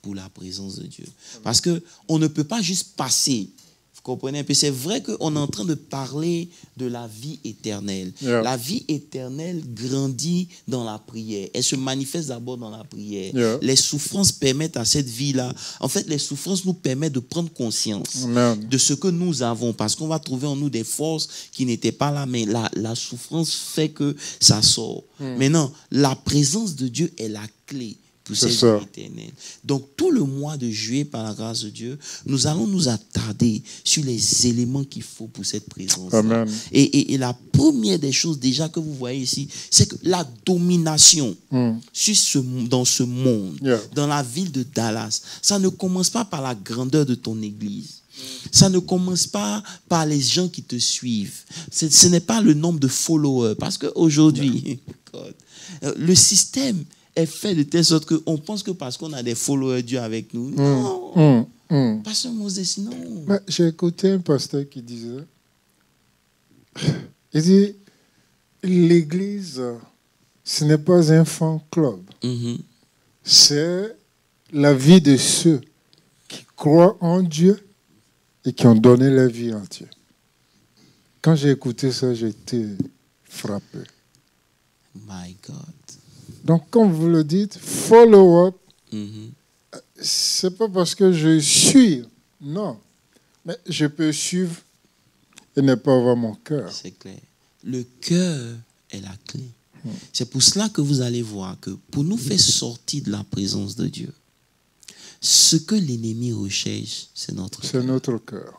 pour la présence de Dieu. Parce qu'on ne peut pas juste passer. Vous comprenez un peu? C'est vrai qu'on est en train de parler de la vie éternelle. Yeah. La vie éternelle grandit dans la prière. Elle se manifeste d'abord dans la prière. Yeah. Les souffrances permettent à cette vie-là. En fait, les souffrances nous permettent de prendre conscience Amen. de ce que nous avons. Parce qu'on va trouver en nous des forces qui n'étaient pas là. Mais la souffrance fait que ça sort. Maintenant, la présence de Dieu est la clé pour cette vie éternelle. Donc, tout le mois de juillet, par la grâce de Dieu, nous allons nous attarder sur les éléments qu'il faut pour cette présence. Amen. Et la première des choses déjà que vous voyez ici, c'est que la domination dans ce monde, dans la ville de Dallas, ça ne commence pas par la grandeur de ton église. Ça ne commence pas par les gens qui te suivent. Ce n'est pas le nombre de followers. Parce qu'aujourd'hui, le système est fait de telle sorte qu'on pense que parce qu'on a des followers, Dieu avec nous. Non. Pasteur Moses, non. J'ai écouté un pasteur qui disait, il dit, l'église, ce n'est pas un fan club. C'est la vie de ceux qui croient en Dieu et qui ont donné leur vie en Dieu. Quand j'ai écouté ça, j'ai été frappé. My God. Donc, comme vous le dites, follow-up, c'est pas parce que je suis, non. Mais je peux suivre et ne pas avoir mon cœur. C'est clair. Le cœur est la clé. C'est pour cela que vous allez voir que pour nous faire sortir de la présence de Dieu, ce que l'ennemi recherche, c'est notre cœur. C'est notre cœur.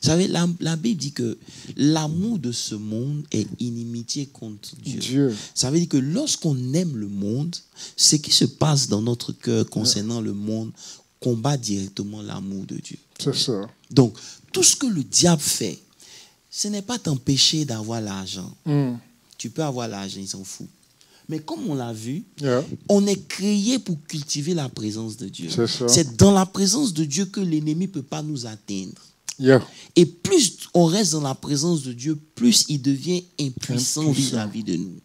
Vous savez, la Bible dit que l'amour de ce monde est inimitié contre Dieu. Ça veut dire que lorsqu'on aime le monde, ce qui se passe dans notre cœur concernant le monde combat directement l'amour de Dieu. C'est ça. Donc, tout ce que le diable fait, ce n'est pas t'empêcher d'avoir l'argent. Tu peux avoir l'argent, il s'en fout. Mais comme on l'a vu, on est créé pour cultiver la présence de Dieu. C'est dans la présence de Dieu que l'ennemi ne peut pas nous atteindre. Et plus on reste dans la présence de Dieu, plus il devient impuissant vis-à-vis de nous.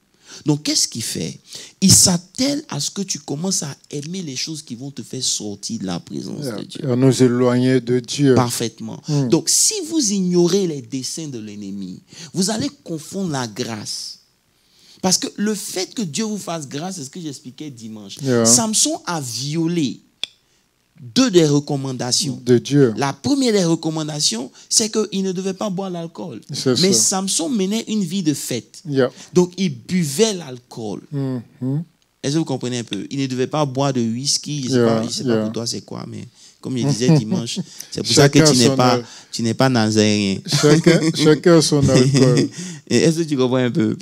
Donc, qu'est-ce qu'il fait? Il s'attelle à ce que tu commences à aimer les choses qui vont te faire sortir de la présence de Dieu. À nous éloigner de Dieu. Parfaitement. Donc, si vous ignorez les desseins de l'ennemi, vous allez confondre la grâce. Parce que le fait que Dieu vous fasse grâce, c'est ce que j'expliquais dimanche. Samson a violé 2 des recommandations de Dieu. La première des recommandations, c'est qu'il ne devait pas boire l'alcool. Mais Samson menait une vie de fête. Donc, il buvait l'alcool. Est-ce que vous comprenez un peu? Il ne devait pas boire de whisky. Je ne sais pas pour toi c'est quoi, mais comme je disais dimanche, c'est pour ça que tu n'es pas nazaréen. Chacun son alcool. Est-ce que tu comprends un peu?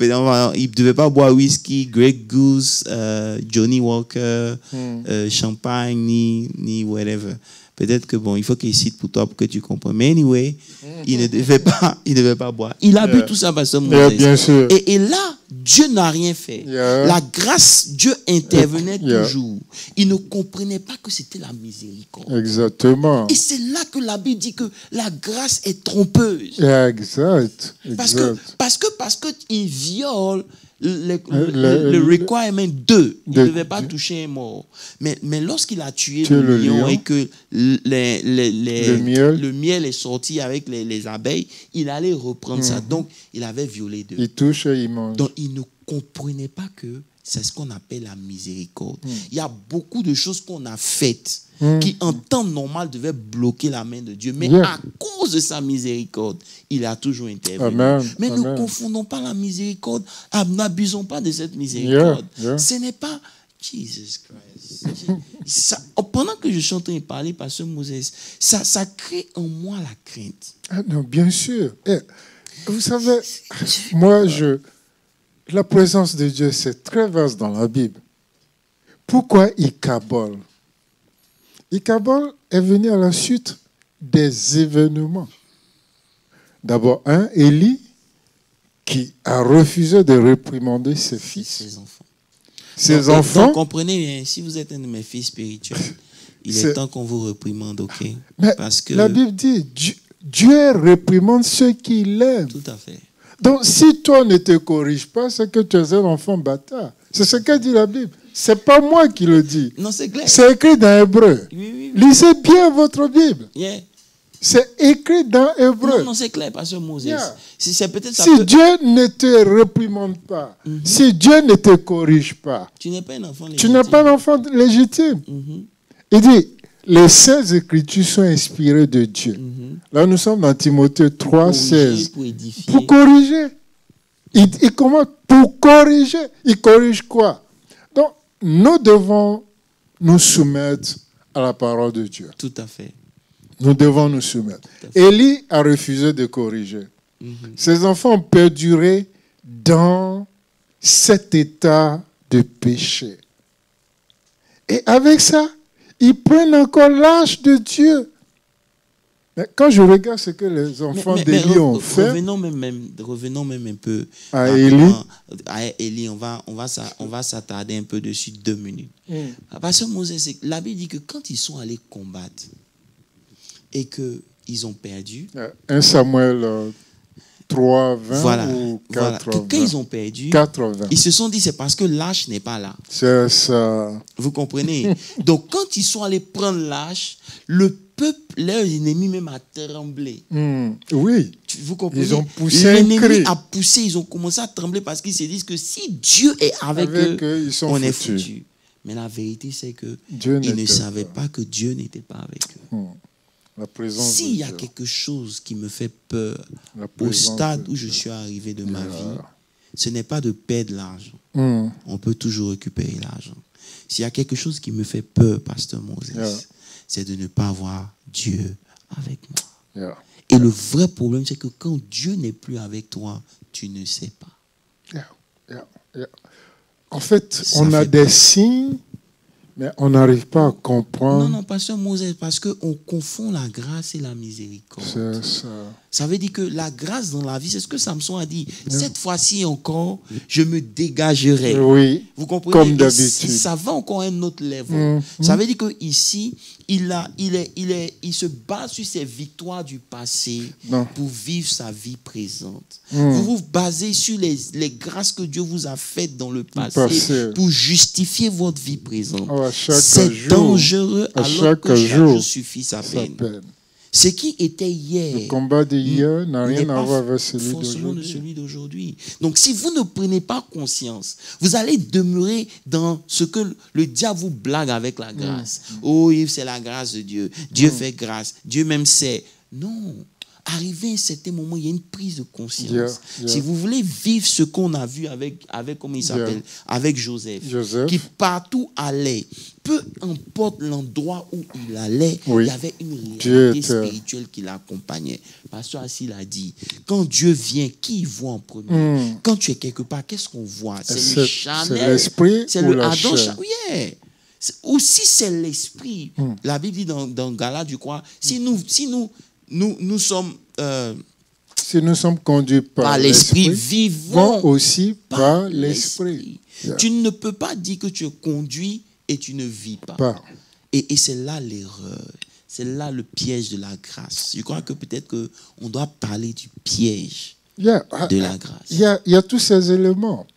Il ne devait pas boire whisky, Grey Goose, Johnny Walker, champagne, ni whatever. Peut-être que il faut qu'il cite pour toi pour que tu comprennes. Mais anyway, il ne devait pas boire. Il a bu tout ça parce que bien sûr. Et là, Dieu n'a rien fait. La grâce, Dieu intervenait toujours. Il ne comprenait pas que c'était la miséricorde. Exactement. Et c'est là que la Bible dit que la grâce est trompeuse. Exact. Parce que il viole le requirement 2. Il ne devait pas toucher un mort. Mais lorsqu'il a tué le lion et que le miel est sorti avec les abeilles, il allait reprendre ça. Donc, il avait violé 2. Il touche et il mange. Donc, il ne comprenait pas que c'est ce qu'on appelle la miséricorde. Il y a beaucoup de choses qu'on a faites qui, en temps normal, devaient bloquer la main de Dieu. Mais à cause de sa miséricorde, il a toujours intervenu. Mais ne confondons pas la miséricorde. N'abusons pas de cette miséricorde. Ce n'est pas... Jesus Christ. Pendant que je suis en train de parler, Pasteur Moses, ça crée en moi la crainte. Non, bien sûr. Vous savez, la présence de Dieu, c'est très vaste dans la Bible. Pourquoi Ichabod? Ichabod est venu à la suite des événements. D'abord, Élie, qui a refusé de réprimander ses fils. Ses enfants. Donc, comprenez bien, si vous êtes un de mes fils spirituels, il est temps qu'on vous réprimande, ok? Mais parce que la Bible dit, Dieu réprimande ceux qu'il aime. Tout à fait. Donc, si toi ne te corriges pas, c'est que tu es un enfant bâtard. C'est ce que dit la Bible. Ce n'est pas moi qui le dis. Non, c'est clair. C'est écrit dans Hébreu. Oui. Lisez bien votre Bible. C'est écrit dans Hébreu. Non, c'est clair, Pasteur Moses. C'est peut-être ça. Si Dieu ne te réprimande pas, si Dieu ne te corrige pas, tu n'es pas un enfant légitime. Tu n'es pas un enfant légitime. Il dit, les Saintes Écritures sont inspirées de Dieu. Là, nous sommes dans Timothée 3, 16. Pour corriger. Il commence pour corriger. Il corrige quoi? Donc, nous devons nous soumettre à la parole de Dieu. Tout à fait. Nous devons nous soumettre. Tout à fait. Élie a refusé de corriger. Ses enfants ont perduré dans cet état de péché. Et avec ça, ils prennent encore l'âge de Dieu. Mais quand je regarde ce que les enfants d'Élie ont fait, revenons même un peu à Élie. À Élie, on va s'attarder un peu dessus 2 minutes. Parce que Moses, la Bible dit que quand ils sont allés combattre et qu'ils ont perdu, 1 Samuel 3, 20 voilà, ou 4, voilà. Quand ils ont perdu, 4, 20. ils se sont dit c'est parce que l'âge n'est pas là. C'est ça. Vous comprenez? Donc quand ils sont allés prendre l'âge, le peuple, leurs ennemis même a tremblé. Oui. Vous comprenez? Ils ont poussé un L'ennemi cri. a poussé, ils ont commencé à trembler parce qu'ils se disent que si Dieu est avec eux, ils sont on est foutus. foutus. Mais la vérité, c'est que Dieu ils ne n'était savaient pas. pas que Dieu n'était pas avec eux. La présence S'il y de a Dieu. quelque chose qui me fait peur La au présence stade de où je Dieu. suis arrivé de ma vie, ce n'est pas de perdre l'argent. On peut toujours récupérer l'argent. S'il y a quelque chose qui me fait peur, Pasteur Moses, c'est de ne pas avoir Dieu avec moi. Et le vrai problème, c'est que quand Dieu n'est plus avec toi, tu ne sais pas. En fait, Ça on a fait des peur. signes, mais on n'arrive pas à comprendre. Non, Pasteur Moses, parce qu'on confond la grâce et la miséricorde. C'est ça. Ça veut dire que la grâce dans la vie, c'est ce que Samson a dit. Cette fois-ci encore, je me dégagerai. Oui. Vous comprenez? Comme Et d'habitude. ça va encore à un autre level. Ça veut dire qu'ici, il se base sur ses victoires du passé Non. pour vivre sa vie présente. Vous vous basez sur les grâces que Dieu vous a faites dans le passé pour justifier votre vie présente. À chaque C'est jour, dangereux à alors chaque que chaque jour, jour suffit sa sa peine. peine. Ce qui était hier Le combat d'hier n'a n'est rien à pas voir avec celui forcément de d'aujourd'hui. celui d'aujourd'hui. Donc, si vous ne prenez pas conscience, vous allez demeurer dans ce que le diable vous blague avec la grâce. Oh, c'est la grâce de Dieu. Dieu fait grâce. Dieu même sait. Non. Arrivé à un certain moment, il y a une prise de conscience. Si vous voulez vivre ce qu'on a vu avec comment il s'appelle, avec Joseph, qui partout allait, peu importe l'endroit où il allait, il y avait une réalité spirituelle qui l'accompagnait. Pasteur Assil a dit, quand Dieu vient, qui voit en premier? Quand tu es quelque part, qu'est-ce qu'on voit? C'est le Chanel. C'est l'esprit c'est ou le la Adam. chair? Ou si c'est l'esprit. La Bible dit dans Galates, je crois, si nous sommes si nous sommes conduits par l'esprit, l'esprit, vivons aussi par l'esprit. Tu ne peux pas dire que tu es conduit et tu ne vis pas. Et c'est là l'erreur. C'est là le piège de la grâce. Je crois que peut-être qu'on doit parler du piège de la grâce. Il y a tous ces éléments.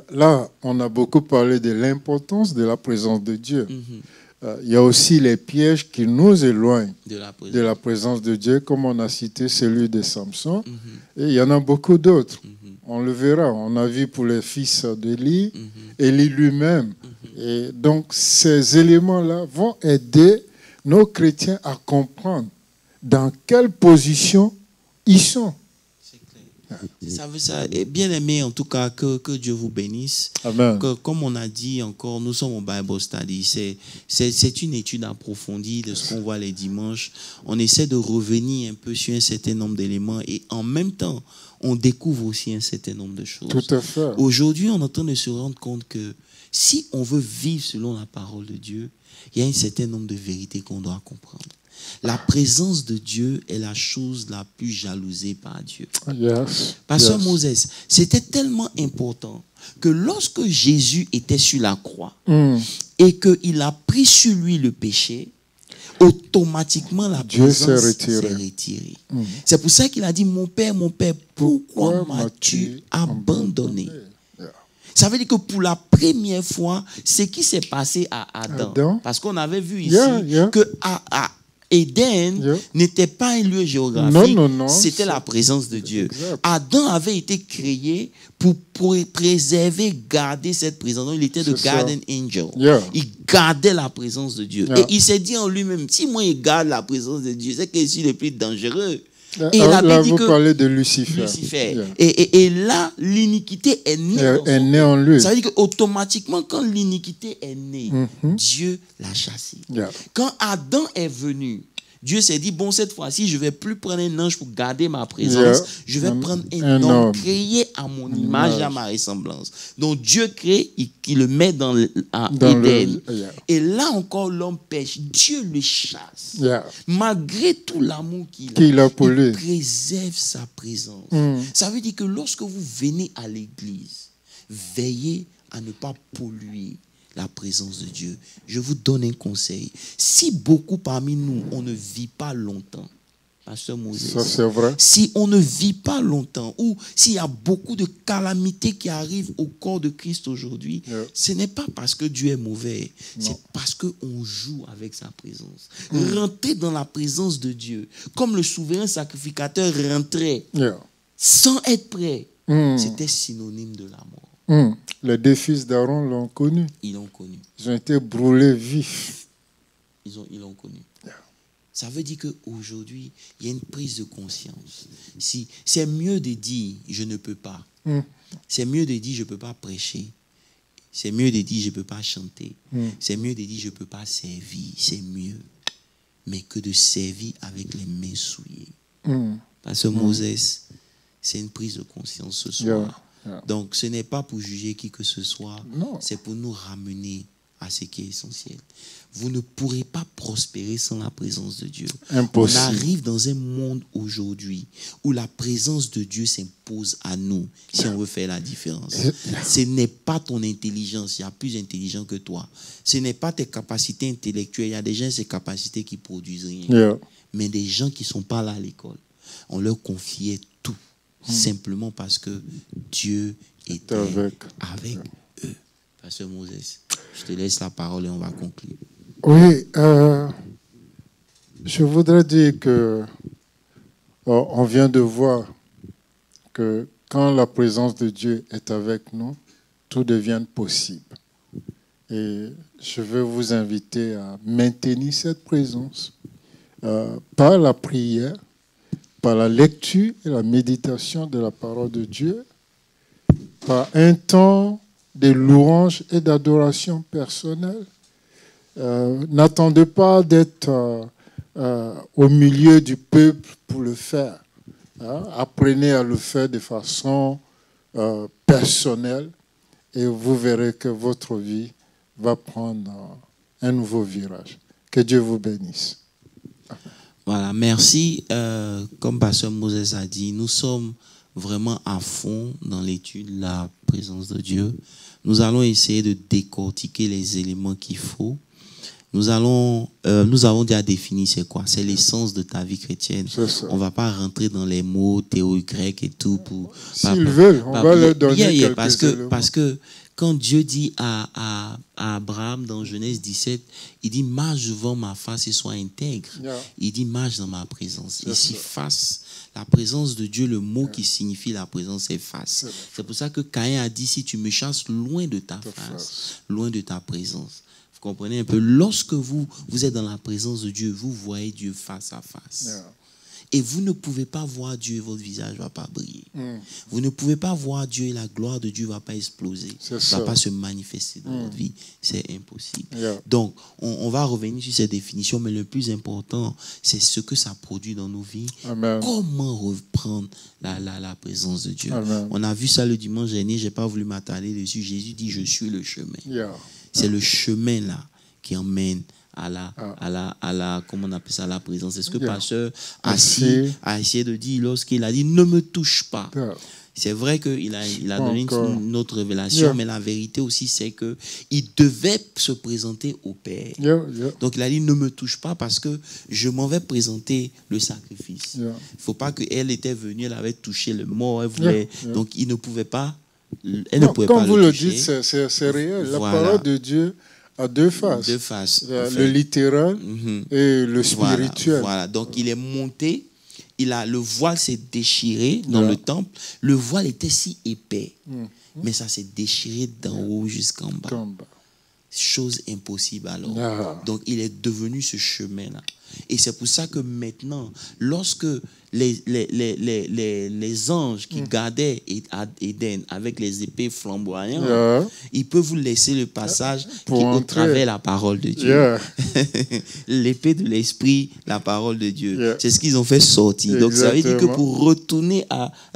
Là, on a beaucoup parlé de l'importance de la présence de Dieu. Il y a aussi les pièges qui nous éloignent de la présence de Dieu, comme on a cité celui de Samson. Et il y en a beaucoup d'autres. On le verra. On a vu pour les fils d'Élie, Élie lui-même. Et donc, ces éléments-là vont aider nos chrétiens à comprendre dans quelle position ils sont. Ça. Et bien aimé, en tout cas, que Dieu vous bénisse. Amen. Comme on a dit encore, nous sommes au Bible Study. C'est une étude approfondie de ce qu'on voit les dimanches. On essaie de revenir un peu sur un certain nombre d'éléments et en même temps, on découvre aussi un certain nombre de choses. Tout à fait. Aujourd'hui, on est en train de se rendre compte que si on veut vivre selon la parole de Dieu, il y a un certain nombre de vérités qu'on doit comprendre. La présence de Dieu est la chose la plus jalousée par Dieu. Pasteur Moses, c'était tellement important que lorsque Jésus était sur la croix et qu'il a pris sur lui le péché, automatiquement la présence s'est retirée. C'est pour ça qu'il a dit, mon Père, pourquoi m'as-tu abandonné? Ça veut dire que pour la première fois, ce qui s'est passé à Adam, parce qu'on avait vu ici que Éden n'était pas un lieu géographique, c'était la présence de Dieu. Adam avait été créé pour préserver, garder cette présence. Il était le garden angel. Il gardait la présence de Dieu. Et il s'est dit en lui-même, si moi je garde la présence de Dieu, c'est que je suis le plus dangereux. Et la là, Bible dit vous que parlez de Lucifer. Lucifer. Yeah. Et là, l'iniquité est née, Est née en lui. Ça veut dire qu'automatiquement, quand l'iniquité est née, Dieu l'a chassé. Yeah. Quand Adam est venu, Dieu s'est dit, bon, cette fois-ci, je ne vais plus prendre un ange pour garder ma présence. Yeah. Je vais prendre un un homme homme créé à mon image et à ma ressemblance. Donc Dieu crée, il le met dans Éden. Yeah. Et là encore, l'homme pêche. Dieu le chasse. Yeah. Malgré tout l'amour qu'il a pour lui. il préserve sa présence. Ça veut dire que lorsque vous venez à l'église, veillez à ne pas polluer la présence de Dieu. Je vous donne un conseil. Si beaucoup parmi nous, on ne vit pas longtemps, Pasteur Moses, ça c'est vrai. Si on ne vit pas longtemps, ou s'il y a beaucoup de calamités qui arrivent au corps de Christ aujourd'hui, ce n'est pas parce que Dieu est mauvais, c'est parce qu'on joue avec sa présence. Rentrer dans la présence de Dieu, comme le souverain sacrificateur rentrait sans être prêt, c'était synonyme de la mort. Les deux fils d'Aaron l'ont connu. Ils l'ont connu. Ils ont été brûlés vifs. Ils l'ont connu. Ça veut dire qu'aujourd'hui, il y a une prise de conscience. Si, c'est mieux de dire « je ne peux pas ». C'est mieux de dire « je ne peux pas prêcher ». C'est mieux de dire « je ne peux pas chanter ». C'est mieux de dire « je ne peux pas servir ». C'est mieux. Mais que de servir avec les mains souillées. Parce que Moses, c'est une prise de conscience ce soir. Donc, ce n'est pas pour juger qui que ce soit. C'est pour nous ramener à ce qui est essentiel. Vous ne pourrez pas prospérer sans la présence de Dieu. Impossible. On arrive dans un monde aujourd'hui où la présence de Dieu s'impose à nous si on veut faire la différence. Ce n'est pas ton intelligence, il y a plus intelligent que toi. Ce n'est pas tes capacités intellectuelles, il y a des gens ces capacités qui produisent rien. Mais des gens qui ne sont pas là à l'école, on leur confiait tout, simplement parce que Dieu était avec eux. Pasteur Moses, je te laisse la parole et on va conclure. Oui, je voudrais dire que on vient de voir que quand la présence de Dieu est avec nous, tout devient possible. Et je veux vous inviter à maintenir cette présence par la prière, par la lecture et la méditation de la parole de Dieu, par un temps de louange et d'adoration personnelle. N'attendez pas d'être au milieu du peuple pour le faire. Apprenez à le faire de façon personnelle et vous verrez que votre vie va prendre un nouveau virage. Que Dieu vous bénisse. Voilà, merci. Comme Pasteur Moses a dit, nous sommes vraiment à fond dans l'étude de la présence de Dieu. Nous allons essayer de décortiquer les éléments qu'il faut. Nous avons déjà défini c'est quoi. C'est l'essence de ta vie chrétienne. On ne va pas rentrer dans les mots théorie grecque et tout. S'ils veulent, on va leur donner quelques éléments. Parce que quand Dieu dit à Abraham dans Genèse 17, il dit marche devant ma face et sois intègre. Il dit marche dans ma présence. Ici, face, la présence de Dieu, le mot qui signifie la présence, c'est face. C'est pour ça que Caïn a dit si tu me chasses loin de ta face, loin de ta présence. Vous comprenez un peu? Lorsque vous êtes dans la présence de Dieu, vous voyez Dieu face à face. Et vous ne pouvez pas voir Dieu et votre visage ne va pas briller. Vous ne pouvez pas voir Dieu et la gloire de Dieu ne va pas exploser. Ne va pas se manifester dans votre vie. C'est impossible. Donc, on va revenir sur ces définitions, mais le plus important, c'est ce que ça produit dans nos vies. Amen. Comment reprendre la présence de Dieu. Amen. On a vu ça le dimanche dernier, je n'ai pas voulu m'attarder dessus. Jésus dit, je suis le chemin. C'est le chemin là qui emmène à la comment on appelle ça, la présence. C'est ce que Pasteur a essayé de dire lorsqu'il a dit ne me touche pas. C'est vrai qu'il a donné une autre révélation, mais la vérité aussi c'est qu'il devait se présenter au Père. Donc il a dit ne me touche pas parce que je m'en vais présenter le sacrifice. Il ne faut pas qu'elle était venue, elle avait touché le mort, elle voulait, donc il ne pouvait pas. Elle ne pouvait pas comme vous le le toucher. dites, c'est réel. La parole de Dieu a deux faces. Deux faces. Le littéral et le spirituel. Voilà. Donc il est monté, le voile s'est déchiré dans le temple. Le voile était si épais, mais ça s'est déchiré d'en haut jusqu'en bas. Chose impossible alors. Donc il est devenu ce chemin-là. Et c'est pour ça que maintenant, lorsque les anges qui gardaient Éden avec les épées flamboyantes, ils peuvent vous laisser le passage qui est au travers la parole de Dieu. L'épée de l'esprit, la parole de Dieu. C'est ce qu'ils ont fait sortir. Donc ça veut dire que pour retourner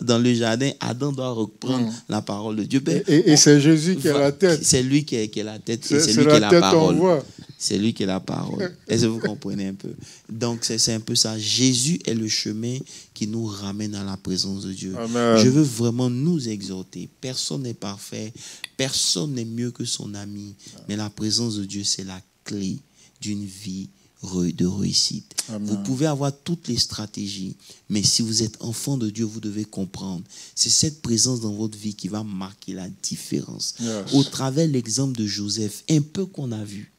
dans le jardin, Adam doit reprendre la parole de Dieu. Et c'est Jésus qui est la tête. C'est lui qui est la tête. Et c'est lui qui est la parole. C'est lui qui est la parole. Est-ce que vous comprenez un peu? Donc, c'est un peu ça. Jésus est le chemin qui nous ramène à la présence de Dieu. Amen. Je veux vraiment nous exhorter. Personne n'est parfait. Personne n'est mieux que son ami. Mais la présence de Dieu, c'est la clé d'une vie de réussite. Amen. Vous pouvez avoir toutes les stratégies, mais si vous êtes enfant de Dieu, vous devez comprendre. C'est cette présence dans votre vie qui va marquer la différence. Yes. Au travers de l'exemple de Joseph, un peu qu'on a vu.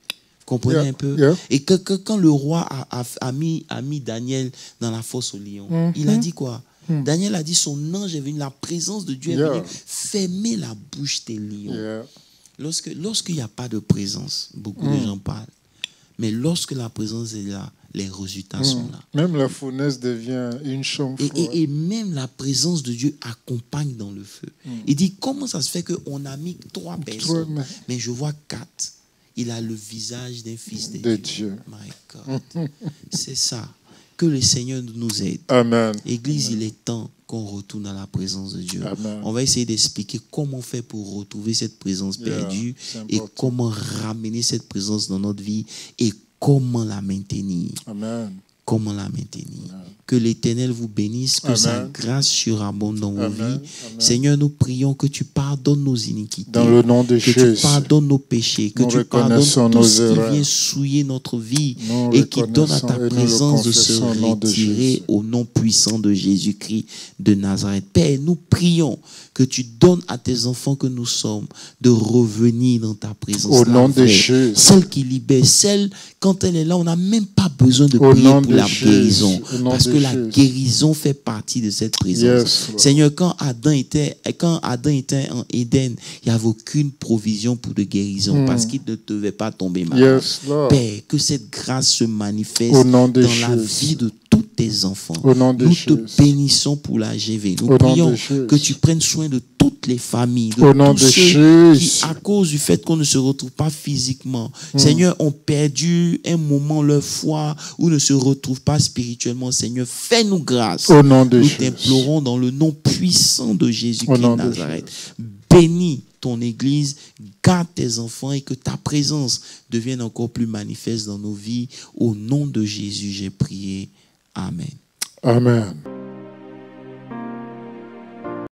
Comprenez un peu? Yeah. Et quand le roi a mis Daniel dans la fosse au lion, il a dit quoi? Daniel a dit, son ange est venu, la présence de Dieu est venue fermer la bouche des lions. Lorsqu'il n'y a pas de présence, beaucoup de gens parlent. Mais lorsque la présence est là, les résultats sont là. Même la fournaise devient une chambre. Et même la présence de Dieu accompagne dans le feu. Il dit, comment ça se fait qu'on a mis 3 personnes, mais je vois 4. Il a le visage d'un fils de Dieu. My God. C'est ça. Que le Seigneur nous aide. Amen. Église, il est temps qu'on retourne à la présence de Dieu. Amen. On va essayer d'expliquer comment faire pour retrouver cette présence perdue et comment ramener cette présence dans notre vie et comment la maintenir. Amen. Comment la maintenir. Que l'Éternel vous bénisse, que sa grâce surabonde dans vos vies. Seigneur, nous prions que tu pardonnes nos iniquités. Dans le nom de Jésus. Que tu pardonnes nos péchés. Que tu pardonnes tout ce qui vient souiller notre vie et qui donne à ta présence de se retirer au nom puissant de Jésus-Christ de Nazareth. Père, nous prions que tu donnes à tes enfants que nous sommes de revenir dans ta présence. Au nom de Jésus. Celle qui libère, celle, quand elle est là, on n'a même pas besoin de prier pour la guérison. Parce que la guérison fait partie de cette présence. Seigneur, quand Adam était en Éden, il n'y avait aucune provision pour de guérison parce qu'il ne devait pas tomber malade. Père, que cette grâce se manifeste dans la vie de tous tes enfants. Nous te bénissons pour la GV. Nous prions que tu prennes soin de toutes les familles, de tous ceux qui, à cause du fait qu'on ne se retrouve pas physiquement, Seigneur, ont perdu un moment leur foi ou ne se retrouvent pas spirituellement. Seigneur, fais-nous grâce. Nous t'implorons dans le nom puissant de Jésus-Christ de Nazareth. Bénis ton Église, garde tes enfants et que ta présence devienne encore plus manifeste dans nos vies. Au nom de Jésus, j'ai prié. Amen. Amen.